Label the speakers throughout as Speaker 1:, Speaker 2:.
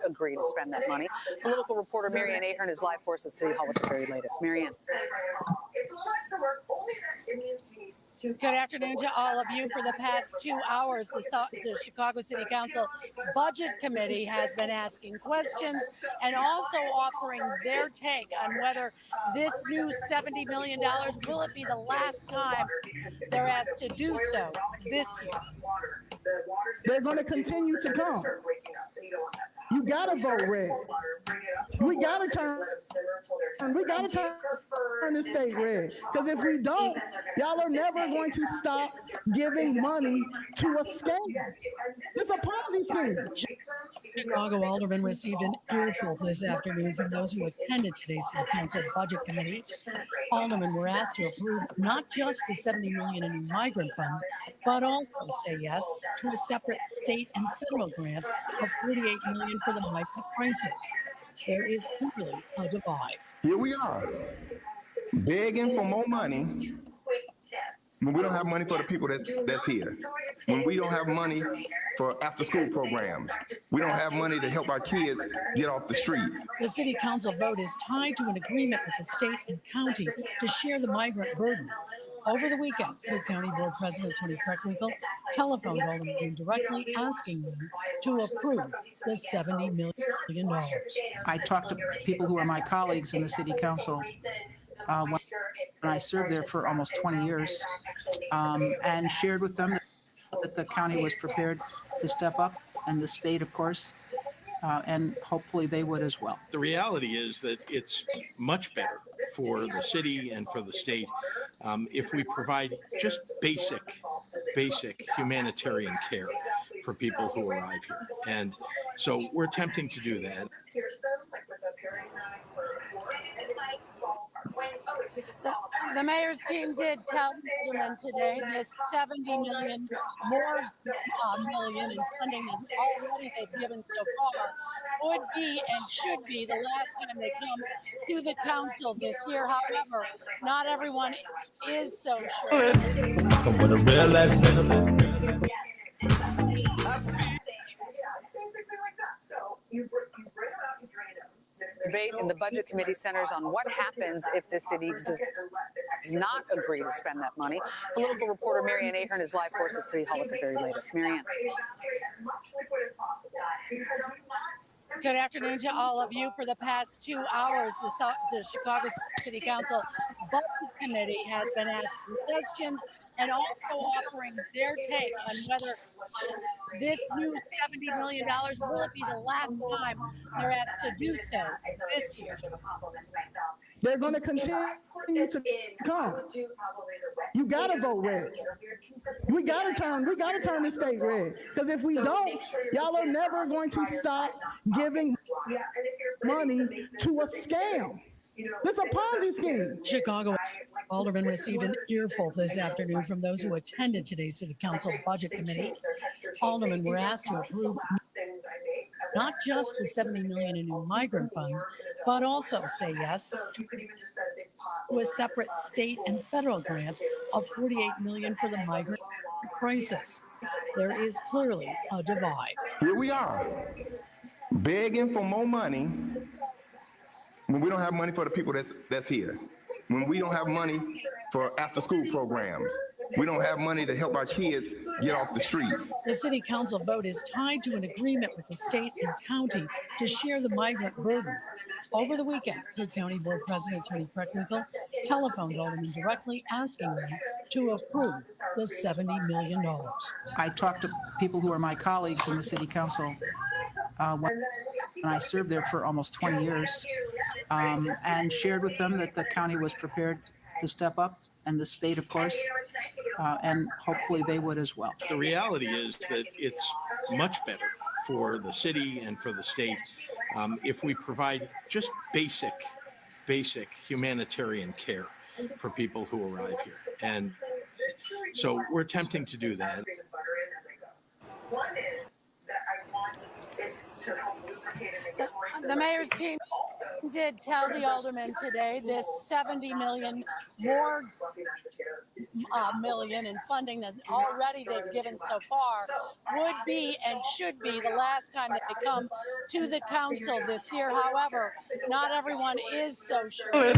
Speaker 1: agree to spend that money. Political reporter Marianne Ahern is live for us at City Hall with the very latest. Marianne.
Speaker 2: It's a little extra work, only that it means you need to.
Speaker 3: Good afternoon to all of you. For the past 2 hours, the Chicago City Council Budget Committee has been asking questions and also offering their take on whether this new $70 million, will it be the last time they're asked to do so this year?
Speaker 4: They're going to continue to come. You got to vote red. We got to turn the state red. Because if we don't, y'all are never going to stop giving money to a scam. It's a Ponzi scheme.
Speaker 3: Chicago aldermen received an earful this afternoon from those who attended today's City Council Budget Committee. Aldermen were asked to approve not just the $70 million in new migrant funds, but also say yes to a separate state and federal grant of $48 million for the migrant crisis. There is clearly a divide.
Speaker 5: Here we are, begging for more money when we don't have money for the people that's here. When we don't have money for after-school programs. We don't have money to help our kids get off the street.
Speaker 3: The City Council vote is tied to an agreement with the state and county to share the migrant burden. Over the weekend, Cook County Board President Tony Kreckwinkle telephoned Aldermen directly asking them to approve the $70 million.
Speaker 6: I talked to people who are my colleagues in the City Council when I served there for almost 20 years and shared with them that the county was prepared to step up, and the state, of course, and hopefully they would as well.
Speaker 7: The reality is that it's much better for the city and for the state if we provide just basic humanitarian care for people who arrive here. And so we're attempting to do that.
Speaker 3: The mayor's team did tell Aldermen today this $70 million more million in funding than already they've given so far would be and should be the last time they come to the council this year. However, not everyone is so sure.
Speaker 2: So you bring them out, you drain them.
Speaker 1: Debate in the Budget Committee centers on what happens if the city does not agree to spend that money. Political reporter Marianne Ahern is live for us at City Hall with the very latest. Marianne.
Speaker 3: Good afternoon to all of you. For the past 2 hours, the Chicago City Council Budget Committee has been asking questions and also offering their take on whether this new $70 million, will it be the last time they're asked to do so this year?
Speaker 4: They're going to continue to come. You got to vote red. We got to turn the state red. Because if we don't, y'all are never going to stop giving money to a scam. It's a Ponzi scheme.
Speaker 3: Chicago aldermen received an earful this afternoon from those who attended today's City Council Budget Committee. Aldermen were asked to approve not just the $70 million in new migrant funds, but also say yes to a separate state and federal grant of $48 million for the migrant crisis. There is clearly a divide.
Speaker 5: Here we are, begging for more money when we don't have money for the people that's here. When we don't have money for after-school programs. We don't have money to help our kids get off the streets.
Speaker 3: The City Council vote is tied to an agreement with the state and county to share the migrant burden. Over the weekend, Cook County Board President Tony Kreckwinkle telephoned Aldermen directly asking them to approve the $70 million.
Speaker 6: I talked to people who are my colleagues in the City Council when I served there for almost 20 years and shared with them that the county was prepared to step up, and the state, of course, and hopefully they would as well.
Speaker 7: The reality is that it's much better for the city and for the state if we provide just basic humanitarian care for people who arrive here. And so we're attempting to do that.
Speaker 2: One is that I want it to help lubricate and get more.
Speaker 3: The mayor's team Did tell the aldermen today this 70 million more million in funding that already they've given so far would be and should be the last time that they come to the council this year. However, not everyone is so sure.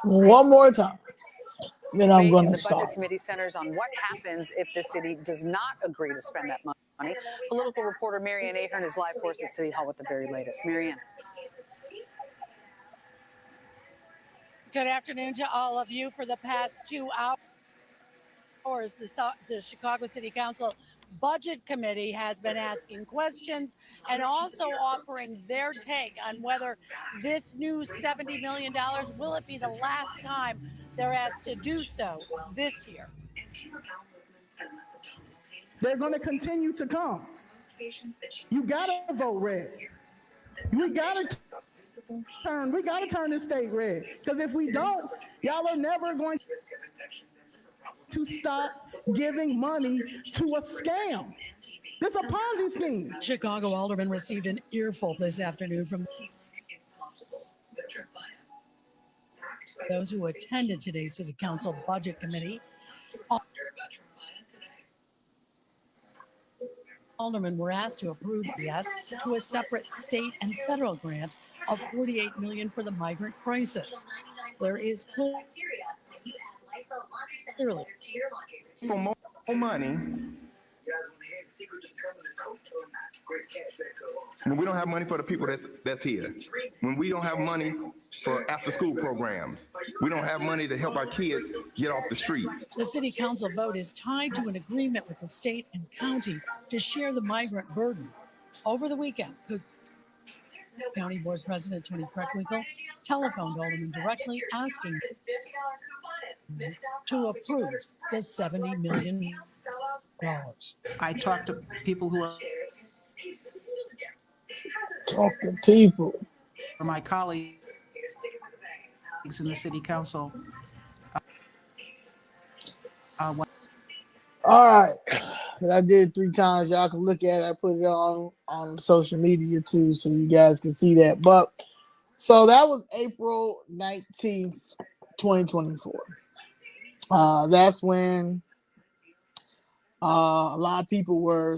Speaker 8: One more time. Then I'm
Speaker 1: Debate
Speaker 8: going
Speaker 1: in
Speaker 8: to
Speaker 1: the Budget
Speaker 8: start.
Speaker 1: Committee centers on what happens if the city does not agree to spend that money. Political reporter Marianne Ahern is live for us at City Hall with the very latest. Marianne.
Speaker 3: Good afternoon to all of you. For the past 2 hours, the Chicago City Council Budget Committee has been asking questions and also offering their take on whether this new $70 million, will it be the last time they're asked to do so this year?
Speaker 4: They're going to continue to come. You got to vote red. We got to turn the state red. Because if we don't, y'all are never going to stop giving money to a scam. This is a Ponzi scheme.
Speaker 3: Chicago alderman received an earful this afternoon from those who attended today's City Council Budget Committee. Aldermen were asked to approve yes to a separate state and federal grant of $48 million for the migrant crisis. There is clearly
Speaker 5: For more money, when we don't have money for the people that's here, when we don't have money for after-school programs, we don't have money to help our kids get off the street.
Speaker 3: the City Council vote is tied to an agreement with the state and county to share the migrant burden. Over the weekend, County Board President Tony Preckwinkle telephoned Alderman directly asking to approve the $70 million.
Speaker 6: I talked to people who
Speaker 8: Talk to people.
Speaker 6: are my colleagues in the city council.
Speaker 8: All right. I did 3 times. Y'all can look at it. I put it on social media too, so you guys can see that. But so that was April 19th, 2024. That's when a lot of people were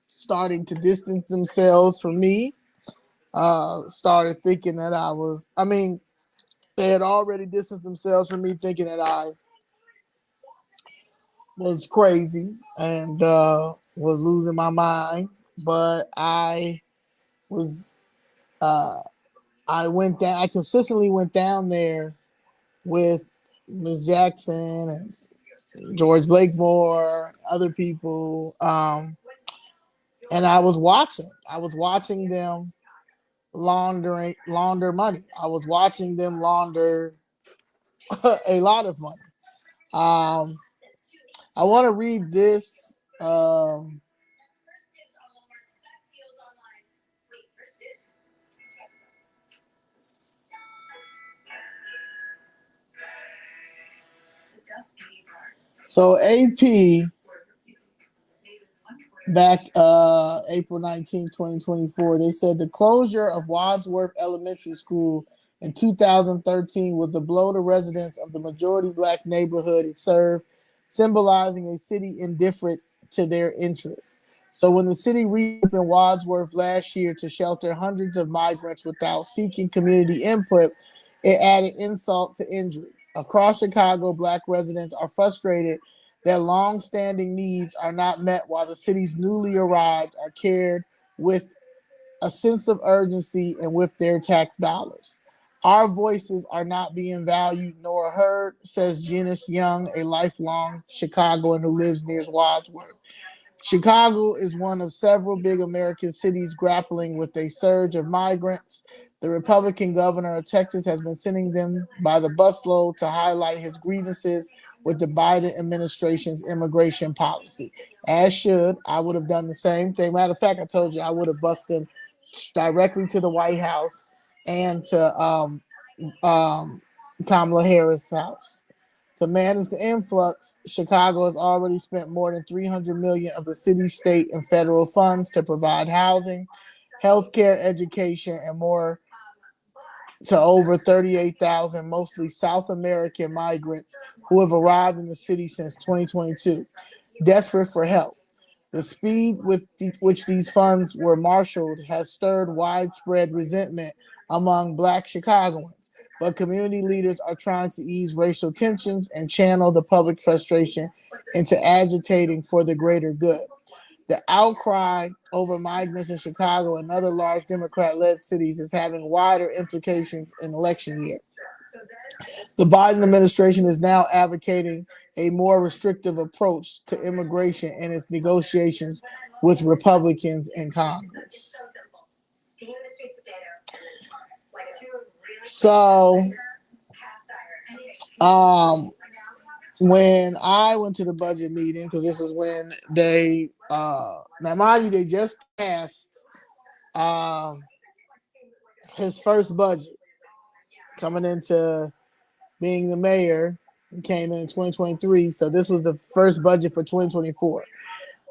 Speaker 8: starting to distance themselves from me. Started thinking that they had already distanced themselves from me, thinking that I was crazy and was losing my mind. But I consistently went down there with Ms. Jackson and George Blakemore, other people, and I was watching them launder money. I was watching them launder a lot of money. I want to read this. So AP back April 19, 2024, they said the closure of Wadsworth Elementary School in 2013 was a blow to residents of the majority Black neighborhood it served, symbolizing a city indifferent to their interests. So when the city reopened Wadsworth last year to shelter hundreds of migrants without seeking community input, it added insult to injury. Across Chicago, Black residents are frustrated that long-standing needs are not met while the city's newly arrived are cared with a sense of urgency and with their tax dollars. Our voices are not being valued nor heard, says Janice Young, a lifelong Chicagoan who lives near Wadsworth. Chicago is one of several big American cities grappling with a surge of migrants. The Republican governor of Texas has been sending them by the busload to highlight his grievances with the Biden administration's immigration policy. As should, I would have done the same thing. Matter of fact, I told you I would have bused them directly to the White House and to Kamala Harris' house To manage the influx, Chicago has already spent more than $300 million of the city, state, and federal funds to provide housing, healthcare, education, and more to over 38,000 mostly South American migrants who have arrived in the city since 2022, desperate for help. The speed with which these funds were marshaled has stirred widespread resentment among Black Chicagoans, but community leaders are trying to ease racial tensions and channel the public frustration into agitating for the greater good. The outcry over migrants in Chicago and other large Democrat-led cities is having wider implications in election year. The Biden administration is now advocating a more restrictive approach to immigration in its negotiations with Republicans in Congress. So, when I went to the budget meeting, because this is when they, now mind you, they just passed his first budget coming into being the mayor. He came in 2023, so this was the first budget for 2024.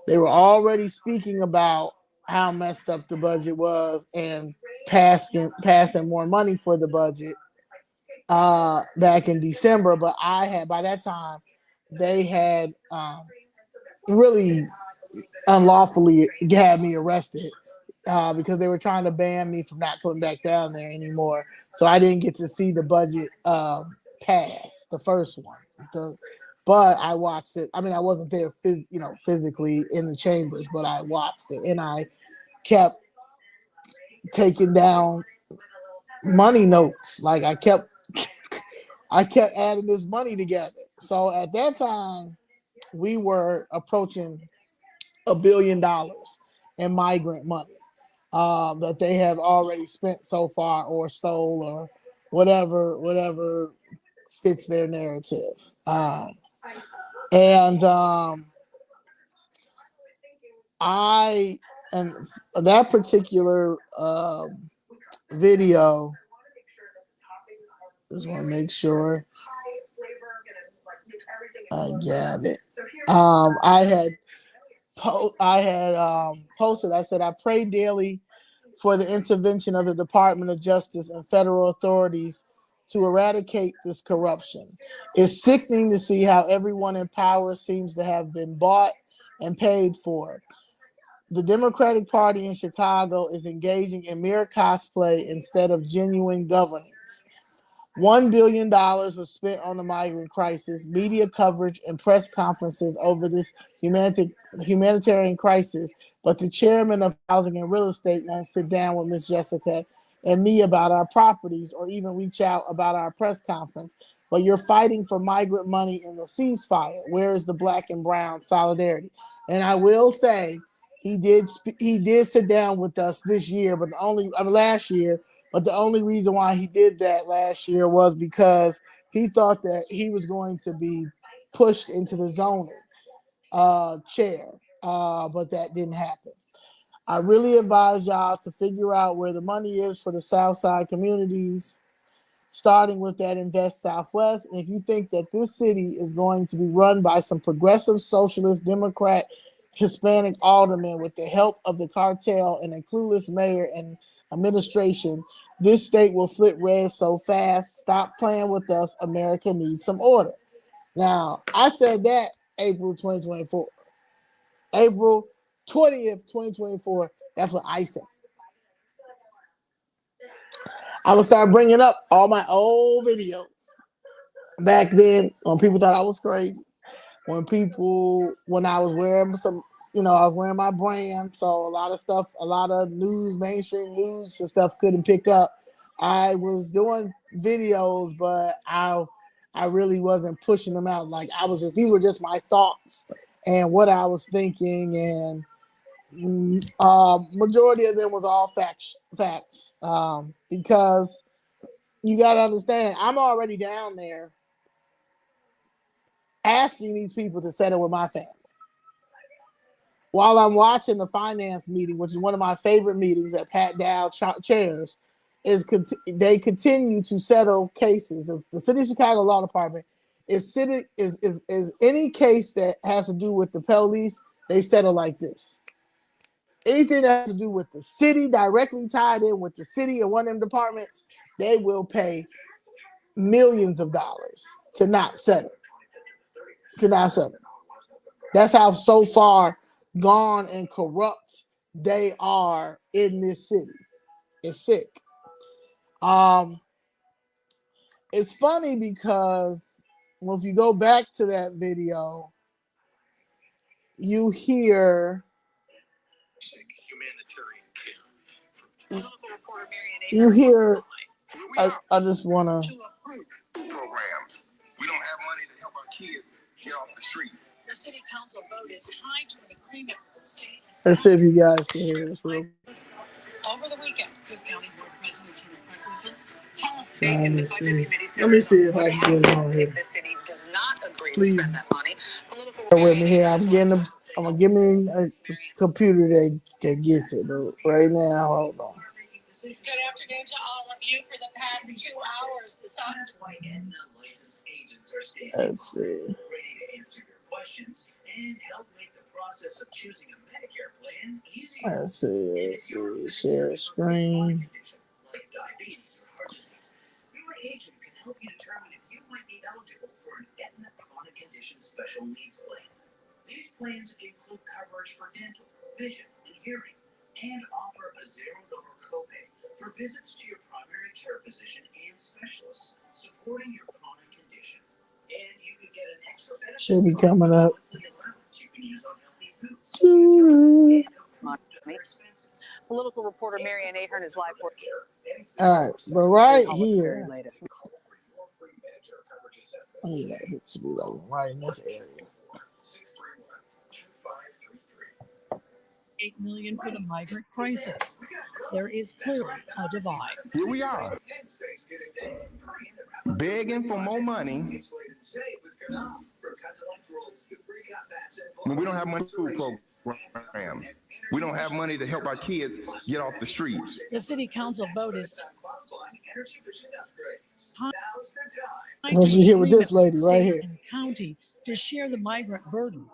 Speaker 8: They were already speaking about how messed up the budget was and passing more money for the budget back in December. But by that time, they had really unlawfully had me arrested because they were trying to ban me from not coming back down there anymore. So I didn't get to see the budget pass, the first one. But I watched it. I mean, I wasn't there, physically in the chambers, but I watched it, and I kept taking down money notes. Like I kept adding this money together. So at that time, we were approaching $1 billion in migrant money that they have already spent so far, or stole, or whatever fits their narrative. And that particular video, just want to make sure I got it. I had posted. I said, I pray daily for the intervention of the Department of Justice and federal authorities to eradicate this corruption. It's sickening to see how everyone in power seems to have been bought and paid for. The Democratic Party in Chicago is engaging in mere cosplay instead of genuine governance. $1 billion was spent on the migrant crisis, media coverage, and press conferences over this humanitarian crisis, but the chairman of Housing and Real Estate won't sit down with Miss Jessica and me about our properties or even reach out about our press conference. But you're fighting for migrant money in the ceasefire. Where is the Black and brown solidarity? And I will say, he did sit down with us this year, but last year. But the only reason why he did that last year was because he thought that he was going to be pushed into the zoning chair, but that didn't happen. I really advise y'all to figure out where the money is for the Southside communities, starting with that Invest Southwest. And if you think that this city is going to be run by some progressive socialist, Democrat, Hispanic aldermen with the help of the cartel and a clueless mayor and administration, this state will flip red so fast. Stop playing with us. America needs some order. Now, I said that April 2024. April 20th, 2024. That's what I said. I will start bringing up all my old videos back then when people thought I was crazy. When I was wearing I was wearing my brand, so a lot of news, mainstream news and stuff couldn't pick up. I was doing videos, but I really wasn't pushing them out. Like these were just my thoughts and what I was thinking, and majority of them was all facts. Because you got to understand, I'm already down there asking these people to settle with my family. While I'm watching the finance meeting, which is one of my favorite meetings that Pat Dow chairs, they continue to settle cases. The City of Chicago Law Department is any case that has to do with the police, they settle like this. Anything that has to do with the city, directly tied in with the city or one of them departments, they will pay millions of dollars to not settle. That's how so far gone and corrupt they are in this city. It's sick. It's funny because well, if you go back to that video, you hear I just want to
Speaker 5: Programs. We don't have money to help our kids get off the street.
Speaker 3: The city council vote is tied to an agreement with the state.
Speaker 8: let's see if you guys can hear this real.
Speaker 3: Over the weekend, Cook County Board President Tina Crackwinkle
Speaker 1: In the
Speaker 8: Let
Speaker 1: budget
Speaker 8: me
Speaker 1: committee
Speaker 8: see. Let me see if
Speaker 1: what
Speaker 8: I can get it on
Speaker 1: happens
Speaker 8: here.
Speaker 1: if the city does not agree
Speaker 8: Please.
Speaker 1: to spend that money. Political
Speaker 8: Bear with me here. I'm gonna give me a computer that gets it right now. Hold on.
Speaker 3: Good afternoon to all of you. For the past 2 hours, the sun.
Speaker 8: Let's see. Let's see. Share screen.
Speaker 9: Your agent can help you determine if you might be eligible for an Aetna chronic condition special needs plan. These plans include coverage for dental, vision, and hearing, and offer a $0 copay for visits to your primary care physician and specialists supporting your chronic condition. And you can get an extra benefit.
Speaker 8: Should be coming up.
Speaker 9: You can use on healthy foods.
Speaker 1: Political reporter Marianne Ahern is live for.
Speaker 8: All right, but right
Speaker 1: All of the very
Speaker 8: here,
Speaker 1: latest.
Speaker 8: yeah, it should be like right in this area.
Speaker 3: $8 million for the migrant crisis. There is clearly a divide.
Speaker 5: Here we are, begging for more money when we don't have money for food programs. We don't have money to help our kids get off the streets.
Speaker 3: The city council vote is
Speaker 8: Let's hear with this lady right here.
Speaker 3: and county to share the migrant burden.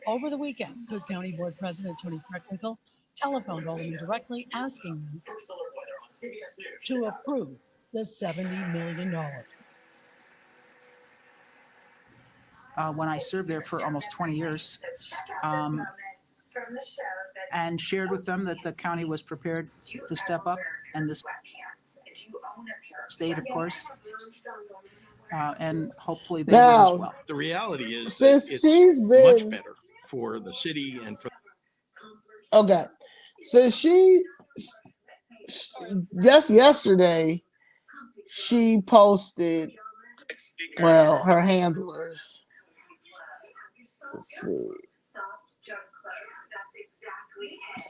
Speaker 3: Over the weekend, Cook County Board President Tony Crackwinkle telephoned Alderman directly asking them to approve the $70 million.
Speaker 6: When I served there for almost 20 years, and shared with them that the county was prepared to step up, and the state, of course, and hopefully they will as well.
Speaker 7: The reality is that
Speaker 8: Since
Speaker 7: it's
Speaker 8: she's
Speaker 7: much
Speaker 8: been
Speaker 7: better for the city and for
Speaker 8: okay, since she just yesterday she posted her handlers. Let's see.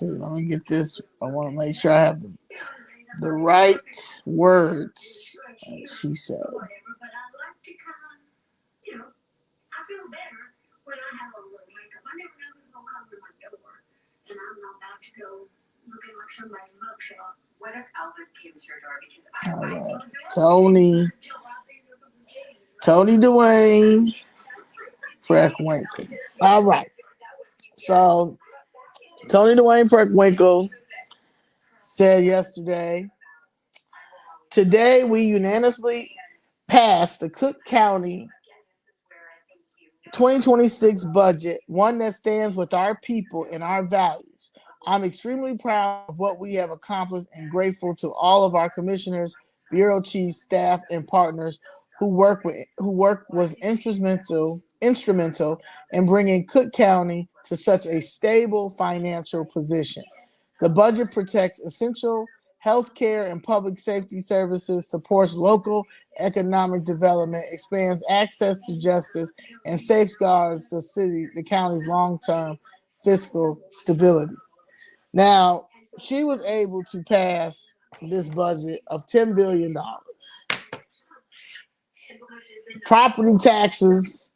Speaker 8: Let me get this. I want to make sure I have the right words. She said. All right. Tony Dwayne Crackwinkle. All right. So Tony Dwayne Crackwinkle said yesterday, today we unanimously passed the Cook County 2026 budget, one that stands with our people and our values. I'm extremely proud of what we have accomplished and grateful to all of our commissioners, bureau chiefs, staff, and partners who was instrumental in bringing Cook County to such a stable financial position. The budget protects essential health care and public safety services, supports local economic development, expands access to justice, and safeguards the county's long-term fiscal stability. Now, she was able to pass this budget of $10 billion. Property taxes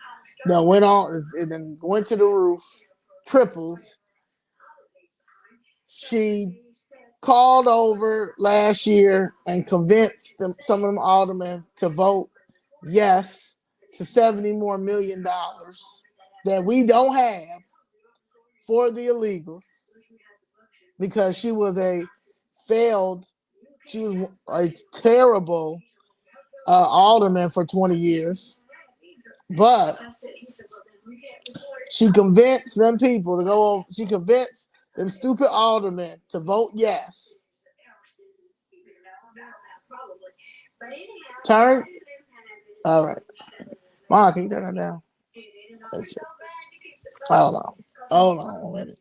Speaker 8: that went to the roof, tripled. She called over last year and convinced some of them aldermen to vote yes to $70 more million that we don't have for the illegals because she was a terrible alderman for 20 years. But she convinced them people to go over. She convinced them stupid aldermen to vote yes. Turn. All right. Mom, can you turn that down? Let's see. Hold on a minute.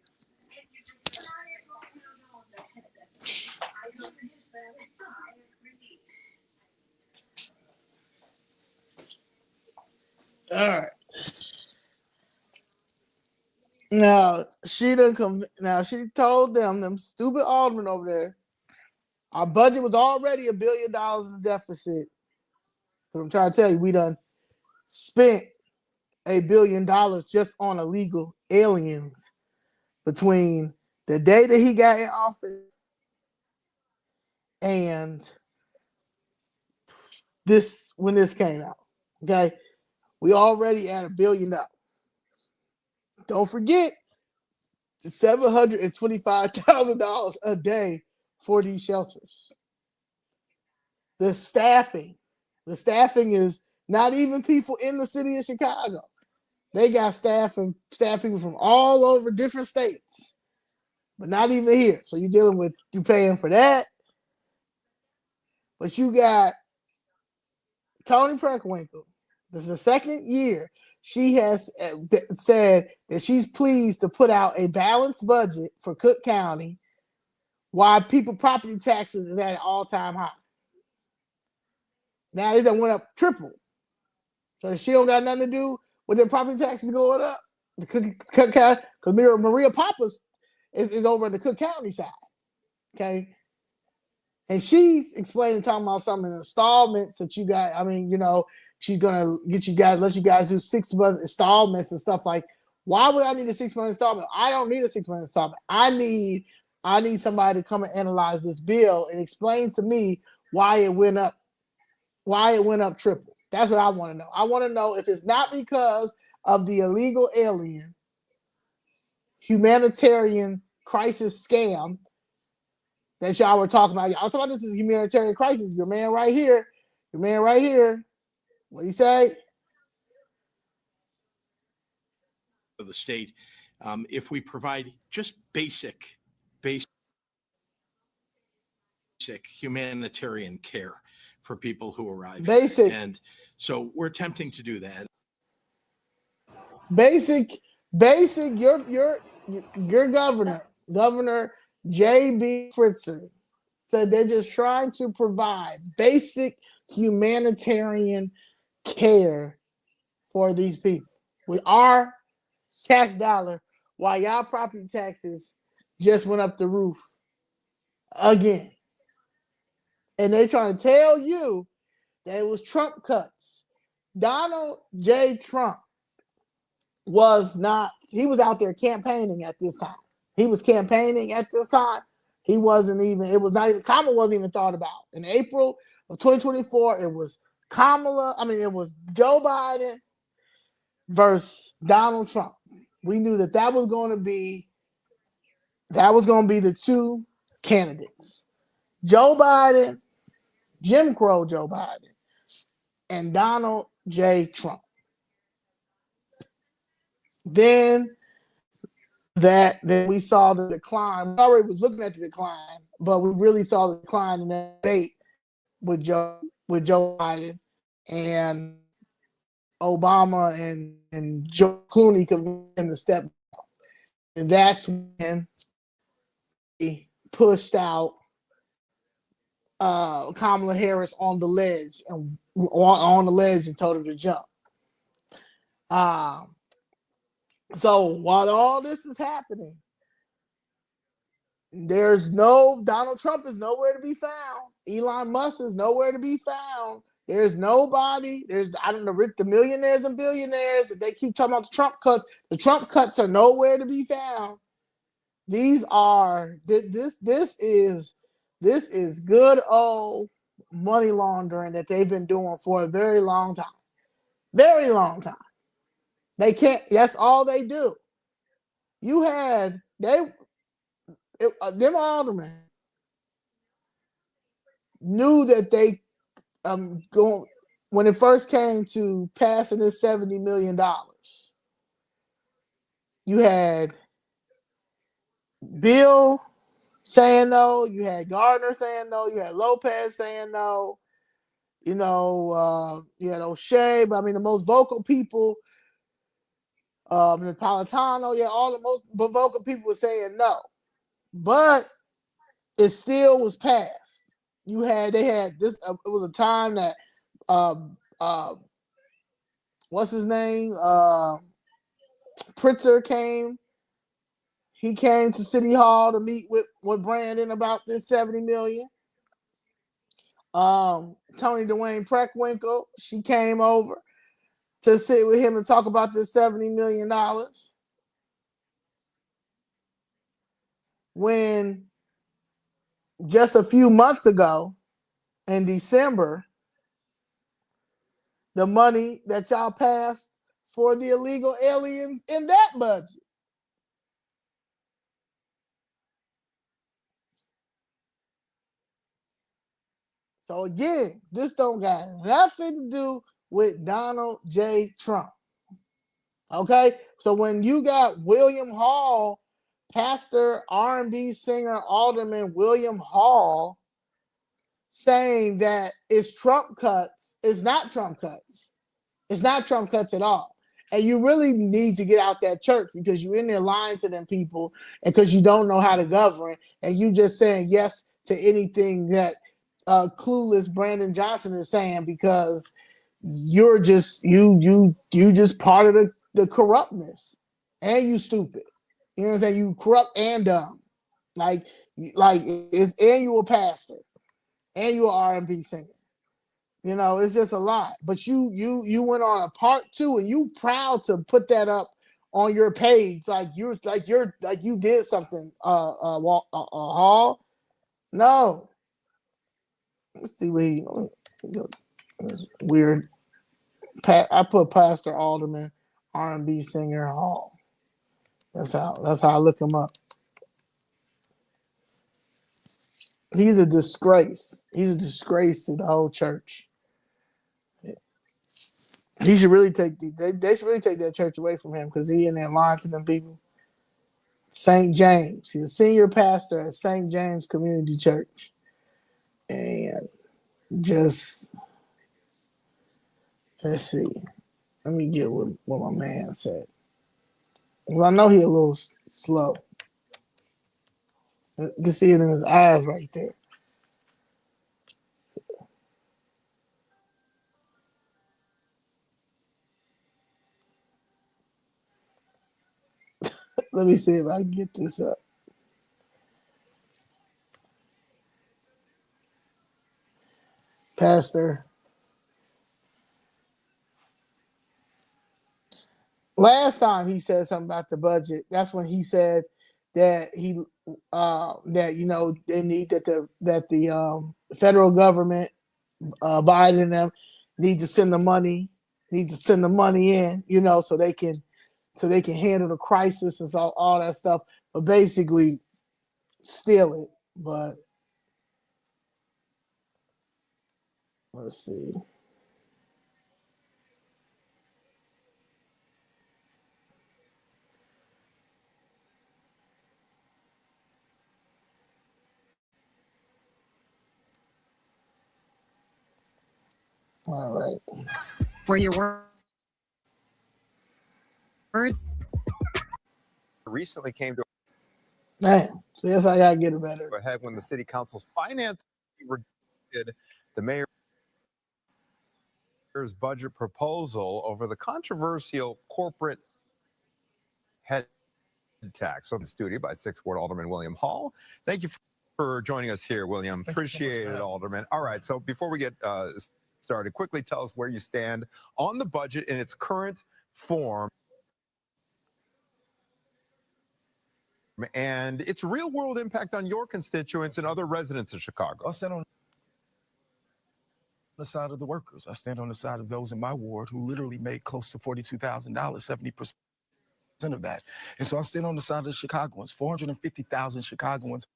Speaker 8: All right. Now she told them stupid aldermen over there, our budget was already $1 billion in the deficit. Because I'm trying to tell you, we done spent $1 billion just on illegal aliens between the day that he got in office and when this came out. Okay. We already at $1 billion. Don't forget the $725,000 a day for these shelters. The staffing is not even people in the city of Chicago. They got staff people from all over different states, but not even here. So you paying for that. But you got Toni Preckwinkle. This is the second year she has said that she's pleased to put out a balanced budget for Cook County while property taxes is at an all-time high. Now they done went up triple. So she don't got nothing to do with their property taxes going up. The Cook County, because Maria Pappas is over in the Cook County side. Okay. And she's talking about some installments that you got. I mean, she's gonna let you guys do 6 month installments and stuff like. Why would I need a 6 month installment? I don't need a 6 month installment. I need somebody to come and analyze this bill and explain to me why it went up triple. That's what I want to know. I want to know if it's not because of the illegal alien humanitarian crisis scam that y'all were talking about. Y'all talking about this is a humanitarian crisis. Your man right here. What he say?
Speaker 7: For the state, if we provide just basic humanitarian care for people who arrive.
Speaker 8: Basic.
Speaker 7: And so we're attempting to do that.
Speaker 8: Basic. Your Governor J.B. Pritzker, said they're just trying to provide basic humanitarian care for these people with our tax dollar, while y'all property taxes just went up the roof again. And they're trying to tell you that it was Trump cuts. Donald J. Trump was out there campaigning at this time. He was campaigning at this time. Kamala wasn't even thought about. In April of 2024, it was Joe Biden versus Donald Trump. We knew that was going to be the two candidates. Joe Biden, Jim Crow Joe Biden, and Donald J. Trump. Then we saw the decline. We already was looking at the decline, but we really saw the decline in that debate with Joe Biden and Obama and Joe Clooney convinced him to step down. And that's when he pushed out Kamala Harris on the ledge and told her to jump. So while all this is happening, Donald Trump is nowhere to be found. Elon Musk is nowhere to be found. There's nobody. The millionaires and billionaires that they keep talking about the Trump cuts. The Trump cuts are nowhere to be found. This is good old money laundering that they've been doing for a very long time. Very long time. They can't. That's all they do. You had them aldermen knew that they going when it first came to passing this $70 million. You had Bill saying no, you had Gardner saying no, you had Lopez saying no, you had O'Shea, but I mean the most vocal people, Napolitano, all the most vocal people were saying no. But it still was passed. They had this, it was a time that what's his name? Pritzker came. He came to City Hall to meet with Brandon about this $70 million. Tony Dwayne Preckwinkle, she came over to sit with him and talk about this $70 million. When just a few months ago in December, the money that y'all passed for the illegal aliens in that budget. So again, this don't got nothing to do with Donald J. Trump. Okay? So when you got William Hall, pastor, R&B singer, Alderman William Hall saying that it's Trump cuts, it's not Trump cuts. It's not Trump cuts at all. And you really need to get out that church because you're in there lying to them people and because you don't know how to govern and you just saying yes to anything that clueless Brandon Johnson is saying because you're just you just part of the corruptness and you stupid. You know what I'm saying? You corrupt and dumb. Like it's and you a pastor and you an R&B singer. It's just a lot. But you went on a part 2 and you proud to put that up on your page like you did something. Hall. No. Let's see what it's weird. I put Pastor Alderman, R&B singer Hall. That's how I look him up. He's a disgrace. He's a disgrace to the whole church. He should really they should really take that church away from him because he in there lying to them people. St. James. He's a senior pastor at St. James Community Church. And just let's see. Let me get what my man said. Because I know he a little slow. You can see it in his eyes right there. Let me see if I can get this up. Pastor. Last time he said something about the budget, that's when he said that they need the federal government, Biden and them need to send the money in, so they can handle the crisis and all that stuff, but basically steal it. But let's see. All right.
Speaker 10: For your words.
Speaker 11: Recently came to
Speaker 8: Damn. So that's how I gotta get it better.
Speaker 11: ahead when the city council's finance rejected the mayor's budget proposal over the controversial corporate head tax. So in the studio by 6th Ward Alderman William Hall. Thank you for joining us here, William. Appreciate it, Alderman. All right. So before we get started, quickly tell us where you stand on the budget in its current form and its real-world impact on your constituents and other residents of Chicago.
Speaker 12: I'll send on the side of the workers. I stand on the side of those in my ward who literally make close to $42,000, 70% of that. And so I stand on the side of the Chicagoans. 450,000 Chicagoans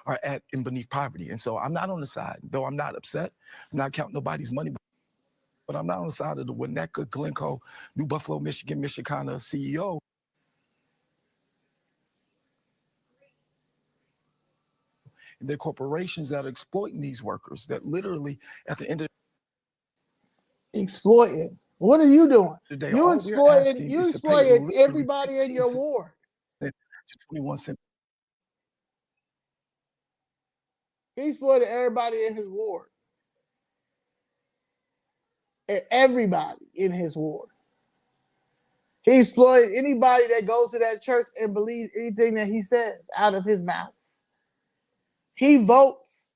Speaker 12: are at and beneath poverty. And so I'm not on the side, though I'm not upset. I'm not counting nobody's money, but I'm not on the side of the Winnetka, Glencoe, New Buffalo, Michigan, Michicana CEO. And they're corporations that are exploiting these workers that literally at the end of
Speaker 8: Exploiting. What are you doing?
Speaker 12: the day,
Speaker 8: You
Speaker 12: all we're asking
Speaker 8: exploited
Speaker 12: is to pay
Speaker 8: everybody
Speaker 12: literally
Speaker 8: in your
Speaker 12: 15
Speaker 8: ward.
Speaker 12: to 21 cents.
Speaker 8: He exploited everybody in his ward. Everybody in his ward. He exploited anybody that goes to that church and believes anything that he says out of his mouth. He votes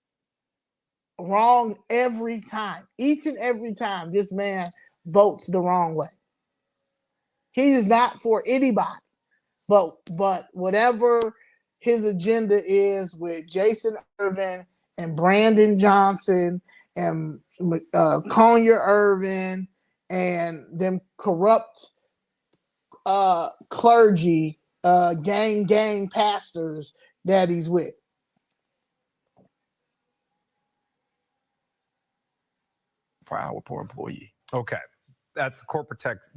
Speaker 8: wrong every time. Each and every time this man votes the wrong way. He is not for anybody. But whatever his agenda is with Jason Irvin and Brandon Johnson and Collier Irvin and them corrupt clergy, gang pastors that he's with.
Speaker 12: Per hour per employee.
Speaker 11: Okay. That's the corporate tax.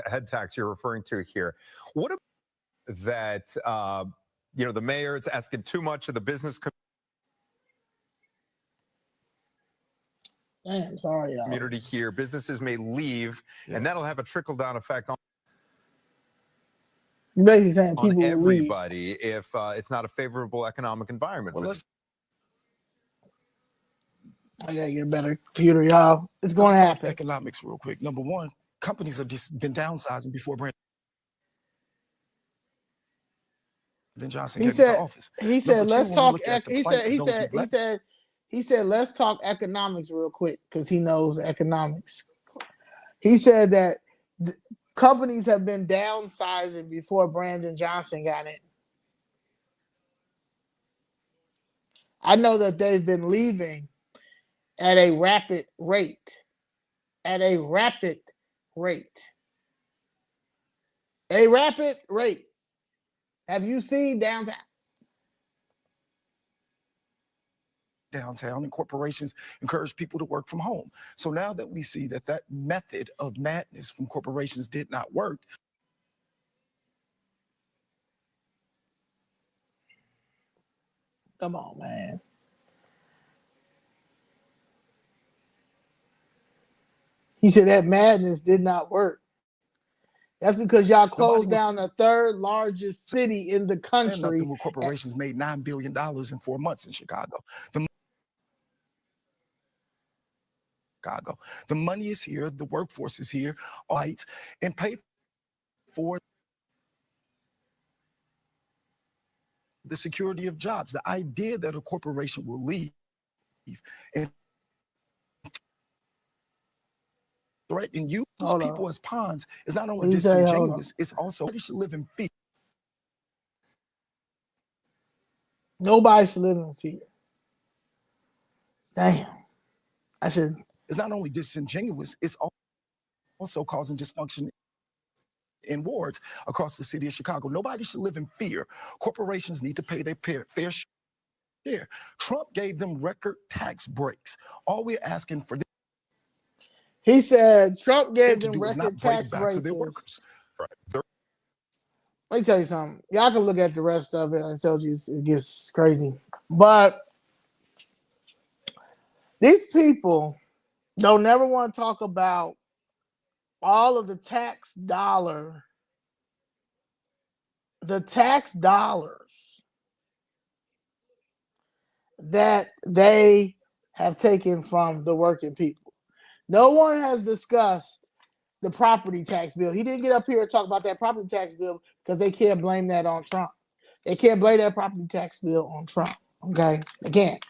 Speaker 11: Head tax you're referring to here. What about that? The mayor is asking too much of the business
Speaker 8: Sorry, y'all.
Speaker 11: community here. Businesses may leave, and that'll have a trickle-down effect on
Speaker 8: You're basically saying people will leave.
Speaker 11: everybody if it's not a favorable economic environment.
Speaker 12: Well,
Speaker 8: I gotta get a better computer, y'all. It's going to happen.
Speaker 12: Economics, real quick. Number one, companies have just been downsizing before Brandon Johnson came into office.
Speaker 8: He said,
Speaker 12: Number
Speaker 8: let's
Speaker 12: two,
Speaker 8: talk.
Speaker 12: when we look at the
Speaker 8: He
Speaker 12: plight
Speaker 8: said,
Speaker 12: of those who've
Speaker 8: he said, let's talk economics real quick because he knows economics. He said that companies have been downsizing before Brandon Johnson got in. I know that they've been leaving at a rapid rate. At a rapid rate. A rapid rate. Have you seen downtown?
Speaker 12: Downtown and corporations encourage people to work from home. So now that we see that that method of madness from corporations did not work,
Speaker 8: come on, man. He said that madness did not work. That's because y'all closed down the third largest city in the country.
Speaker 12: Corporations made $9 billion in 4 months in Chicago. The money is here, the workforce is here, right, and pay for the security of jobs. The idea that a corporation will leave and threaten you, people as pawns is not only disingenuous, it's also they should live in fear.
Speaker 8: Nobody should live in fear. Damn.
Speaker 12: It's not only disingenuous, it's also causing dysfunction in wards across the city of Chicago. Nobody should live in fear. Corporations need to pay their fair share. Trump gave them record tax breaks. All we're asking for
Speaker 8: he said Trump gave them record tax breaks.
Speaker 12: Right.
Speaker 8: Let me tell you something. Y'all can look at the rest of it. I told you it gets crazy. But these people don't never want to talk about all of the tax dollars that they have taken from the working people. No one has discussed the property tax bill. He didn't get up here and talk about that property tax bill because they can't blame that on Trump. They can't blame that property tax bill on Trump. Okay? They can't.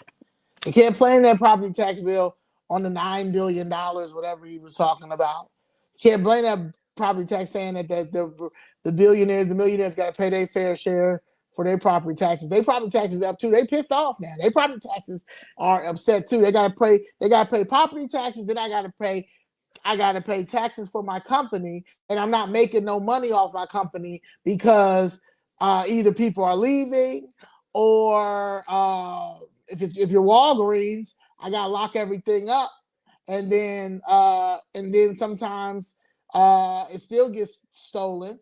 Speaker 8: They can't blame that property tax bill on the $9 billion, whatever he was talking about. You can't blame that property tax, saying that the billionaires, the millionaires got to pay their fair share for their property taxes. They property taxes up too. They pissed off now. Their property taxes are upset too. They gotta pay property taxes. Then I gotta pay taxes for my company, and I'm not making no money off my company because either people are leaving, or if you're Walgreens, I gotta lock everything up, and then sometimes it still gets stolen.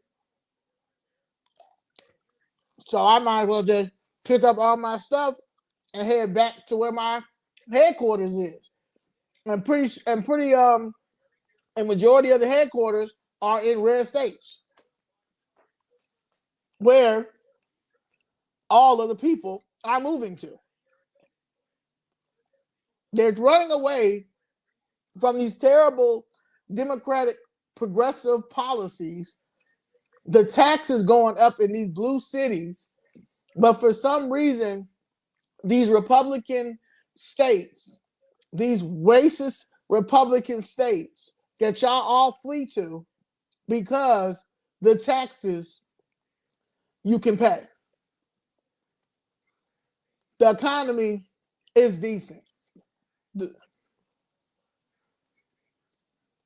Speaker 8: So I might as well just pick up all my stuff and head back to where my headquarters is. And majority of the headquarters are in red states, where all of the people are moving to. They're running away from these terrible democratic progressive policies. The taxes going up in these blue cities, but for some reason, these Republican states, these racist Republican states that y'all all flee to because the taxes you can pay. The economy is decent.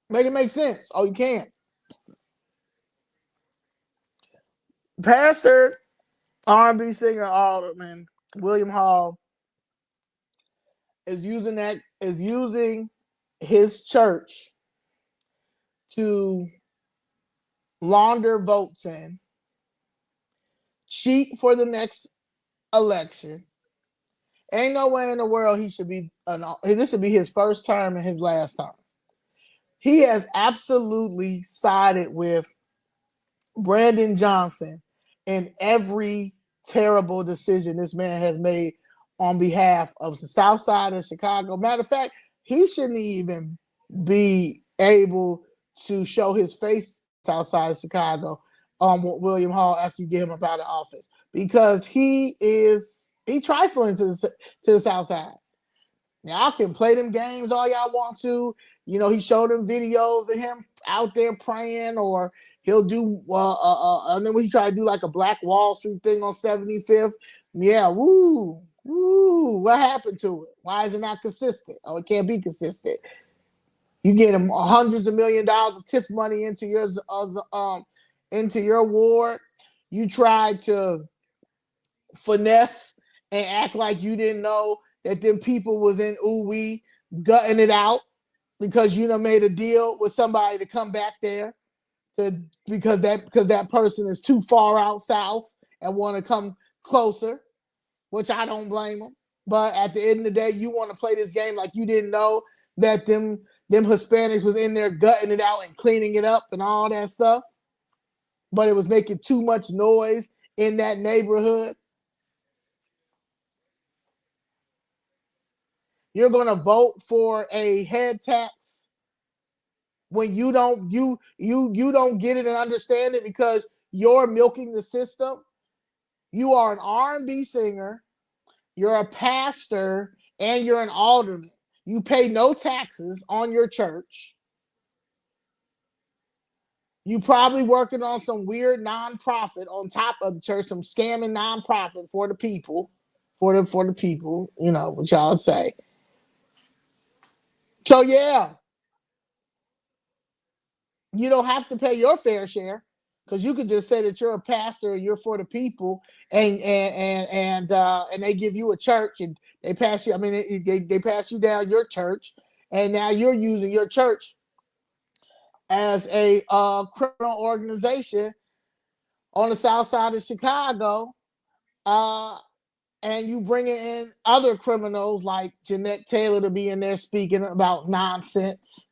Speaker 8: Make it make sense. Oh, you can't. Pastor, R&B singer, alderman William Hall is using his church to launder votes in, cheat for the next election. Ain't no way in the world he should be this should be his first term and his last term. He has absolutely sided with Brandon Johnson in every terrible decision this man has made on behalf of the South Side of Chicago. Matter of fact, he shouldn't even be able to show his face South Side of Chicago with William Hall after you get him up out of office, because he trifling to the South Side. Now, I can play them games all y'all want to. You know, he showed them videos of him out there praying, or he'll do, and then when he tried to do like a Black Wall Street thing on 75th. Yeah, woo, what happened to it? Why is it not consistent? Oh, it can't be consistent. You get him hundreds of $millions of TIF money into your ward. You tried to finesse and act like you didn't know that them people was in ooh-wee gutting it out because you done made a deal with somebody to come back there because that person is too far out south and want to come closer, which I don't blame them. But at the end of the day, you want to play this game like you didn't know that them Hispanics was in there gutting it out and cleaning it up and all that stuff. But it was making too much noise in that neighborhood. You're going to vote for a head tax when you don't get it and understand it because you're milking the system. You are an R&B singer, you're a pastor, and you're an alderman. You pay no taxes on your church. You probably working on some weird nonprofit on top of the church, some scamming nonprofit for the people, for the people, you know, what y'all say. So yeah, you don't have to pay your fair share because you could just say that you're a pastor and you're for the people, and they give you a church and they pass you. I mean, they pass you down your church, and now you're using your church as a criminal organization on the South Side of Chicago, and you bringing in other criminals like Jeanette Taylor to be in there speaking about nonsense.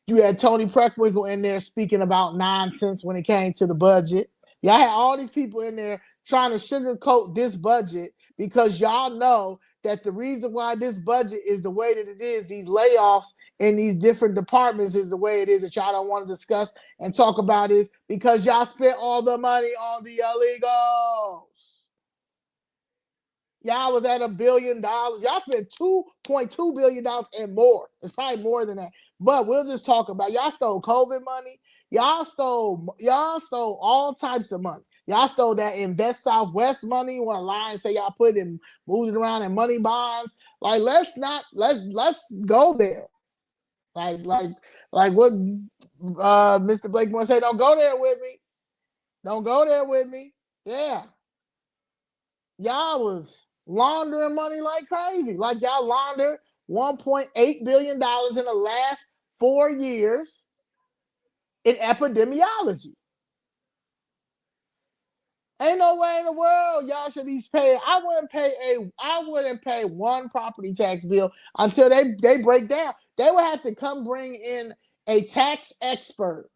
Speaker 8: You had Tony Preckwinkle in there speaking about nonsense when it came to the budget. Y'all had all these people in there trying to sugarcoat this budget because y'all know that the reason why this budget is the way that it is, these layoffs in these different departments is the way it is that y'all don't want to discuss and talk about is because y'all spent all the money on the illegals. Y'all was at $1 billion. Y'all spent $2.2 billion and more. It's probably more than that. But we'll just talk about y'all stole COVID money. Y'all stole all types of money. Y'all stole that Invest Southwest money. You want to lie and say y'all moved it around in money bonds. Like, let's go there. Like what Mr. Blakemore said, don't go there with me. Don't go there with me. Yeah. Y'all was laundering money like crazy. Like y'all laundered $1.8 billion in the last 4 years in epidemiology. Ain't no way in the world y'all should be paying. I wouldn't pay one property tax bill until they break down. They would have to come bring in a tax expert.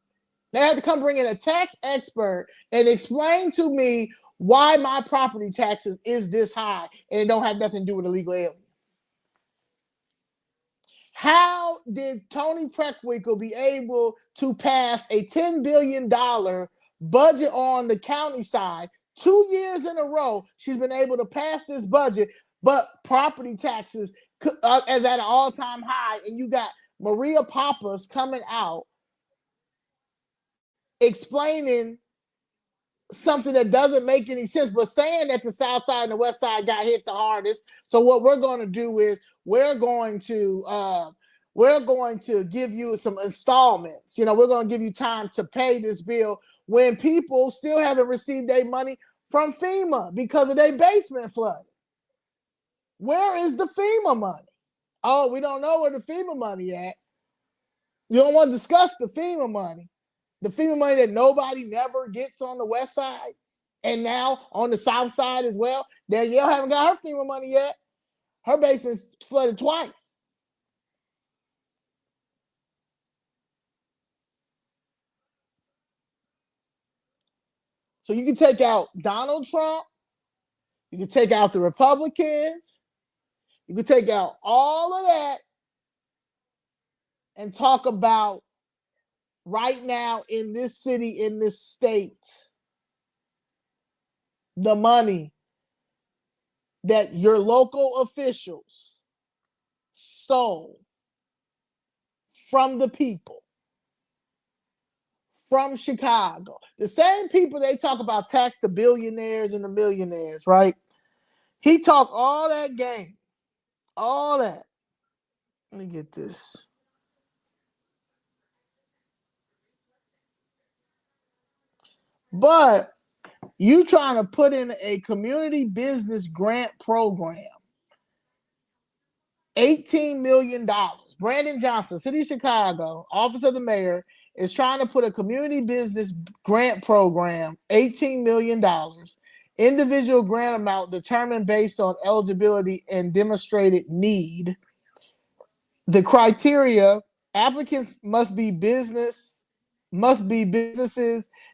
Speaker 8: They had to come bring in a tax expert and explain to me why my property taxes is this high and it don't have nothing to do with illegal aliens. How did Tony Preckwinkle be able to pass a $10 billion budget on the county side 2 years in a row? She's been able to pass this budget, but property taxes is at an all-time high, and you got Maria Pappas coming out explaining something that doesn't make any sense, but saying that the South Side and the West Side got hit the hardest. So what we're going to do is we're going to give you some installments. We're going to give you time to pay this bill when people still haven't received their money from FEMA because of their basement flooding. Where is the FEMA money? Oh, we don't know where the FEMA money at. You don't want to discuss the FEMA money. The FEMA money that nobody never gets on the West Side and now on the South Side as well. Danielle haven't got her FEMA money yet. Her basement's flooded twice. So you can take out Donald Trump. You can take out the Republicans. You can take out all of that and talk about right now in this city, in this state, the money that your local officials stole from the people, from Chicago. The same people they talk about tax the billionaires and the millionaires, right? He talked all that game, all that. Let me get this. But you trying to put in a community business grant program, $18 million. Brandon Johnson, City of Chicago, Office of the Mayor, is trying to put a community business grant program, $18 million, individual grant amount determined based on eligibility and demonstrated need. The criteria, applicants must be businesses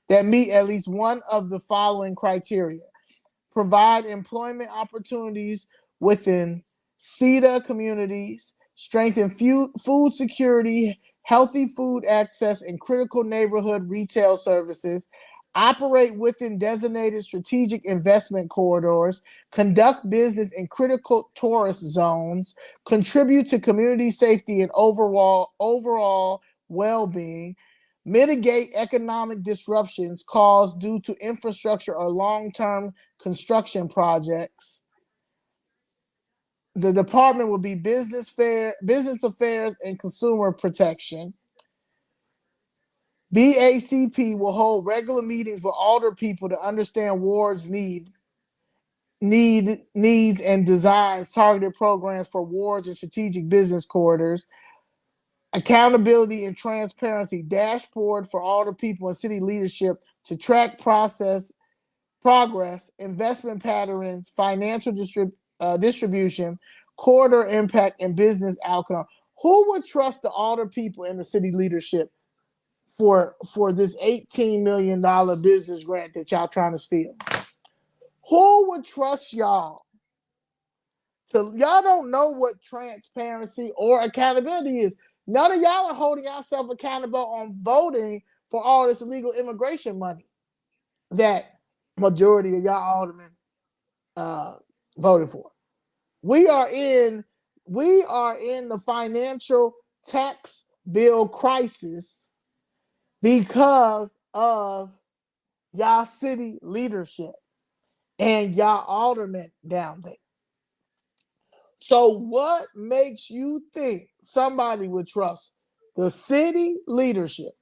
Speaker 8: that meet at least one of the following criteria. Provide employment opportunities within CETA communities, strengthen food security, healthy food access, and critical neighborhood retail services, operate within designated strategic investment corridors, conduct business in critical tourist zones, contribute to community safety and overall well-being, mitigate economic disruptions caused due to infrastructure or long-term construction projects. The department will be business affairs and consumer protection. BACP will hold regular meetings with older people to understand wards' needs and designs targeted programs for wards and strategic business corridors. Accountability and transparency dashboard for older people and city leadership to track progress, investment patterns, financial distribution, corridor impact, and business outcome. Who would trust the older people in the city leadership for this $18 million business grant that y'all trying to steal? Who would trust y'all? So y'all don't know what transparency or accountability is. None of y'all are holding yourself accountable on voting for all this illegal immigration money that majority of y'all aldermen voted for. We are in the financial tax bill crisis because of y'all city leadership and y'all aldermen down there. So what makes you think somebody would trust the city leadership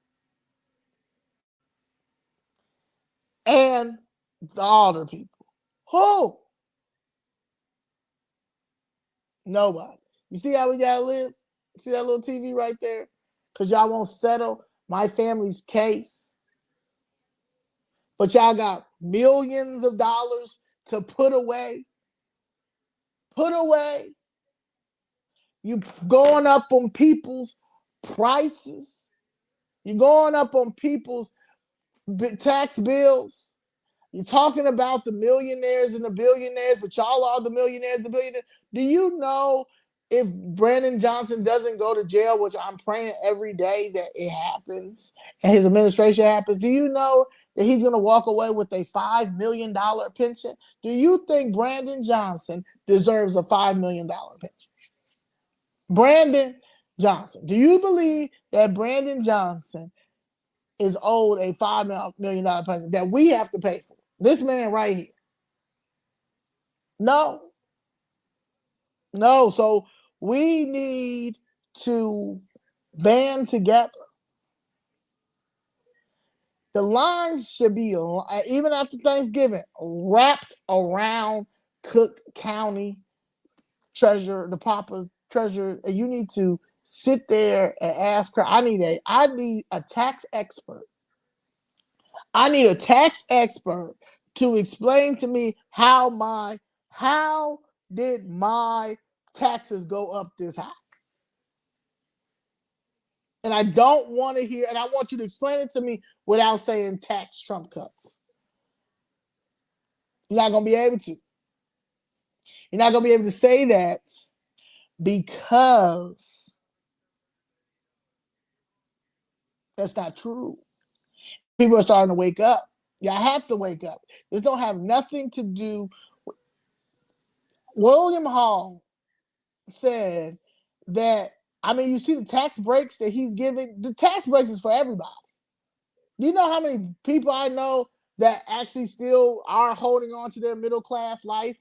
Speaker 8: and the alder people? Who? Nobody. You see how we gotta live? See that little TV right there? Because y'all won't settle my family's case. But y'all got millions of dollars to put away. Put away. You going up on people's prices. You're going up on people's tax bills. You're talking about the millionaires and the billionaires, but y'all are the millionaires, the billionaires. Do you know if Brandon Johnson doesn't go to jail, which I'm praying every day that it happens, and his administration happens, do you know that he's going to walk away with a $5 million pension? Do you think Brandon Johnson deserves a $5 million pension? Brandon Johnson. Do you believe that Brandon Johnson is owed a $5 million pension that we have to pay for? This man right here. No. No. So we need to band together. The lines should be, even after Thanksgiving, wrapped around Cook County treasurer, the Papa treasurer, and you need to sit there and ask her. I need a tax expert. I need a tax expert to explain to me how did my taxes go up this high? And I don't want to hear, and I want you to explain it to me without saying tax Trump cuts. You're not going to be able to. You're not going to be able to say that because that's not true. People are starting to wake up. Y'all have to wake up. This don't have nothing to do. William Hall said that, you see the tax breaks that he's giving. The tax breaks is for everybody. Do you know how many people I know that actually still are holding on to their middle class life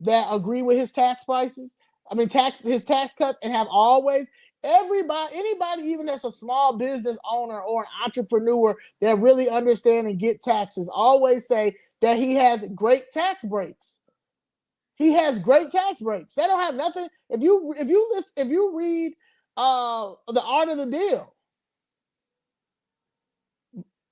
Speaker 8: that agree with his tax prices? His tax cuts, and have always. Anybody, even that's a small business owner or an entrepreneur that really understand and get taxes, always say that he has great tax breaks. He has great tax breaks. They don't have nothing. If you read The Art of the Deal,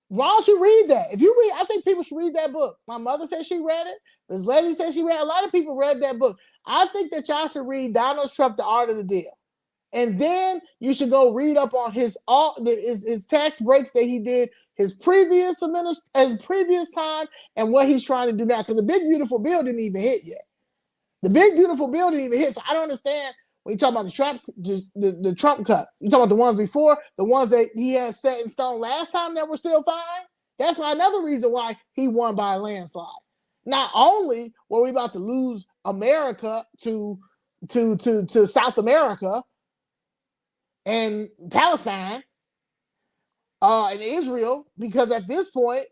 Speaker 8: why don't you read that? I think people should read that book. My mother said she read it. Ms. Leslie said she read it. A lot of people read that book. I think that y'all should read Donald Trump, The Art of the Deal. And then you should go read up on his tax breaks that he did his previous time and what he's trying to do now. Because the big beautiful bill didn't even hit yet. The big beautiful bill didn't even hit. So I don't understand when you talk about the Trump cuts. You talk about the ones before, the ones that he had set in stone last time that were still fine. That's another reason why he won by a landslide. Not only were we about to lose America to South America and Palestine and Israel, because at this point,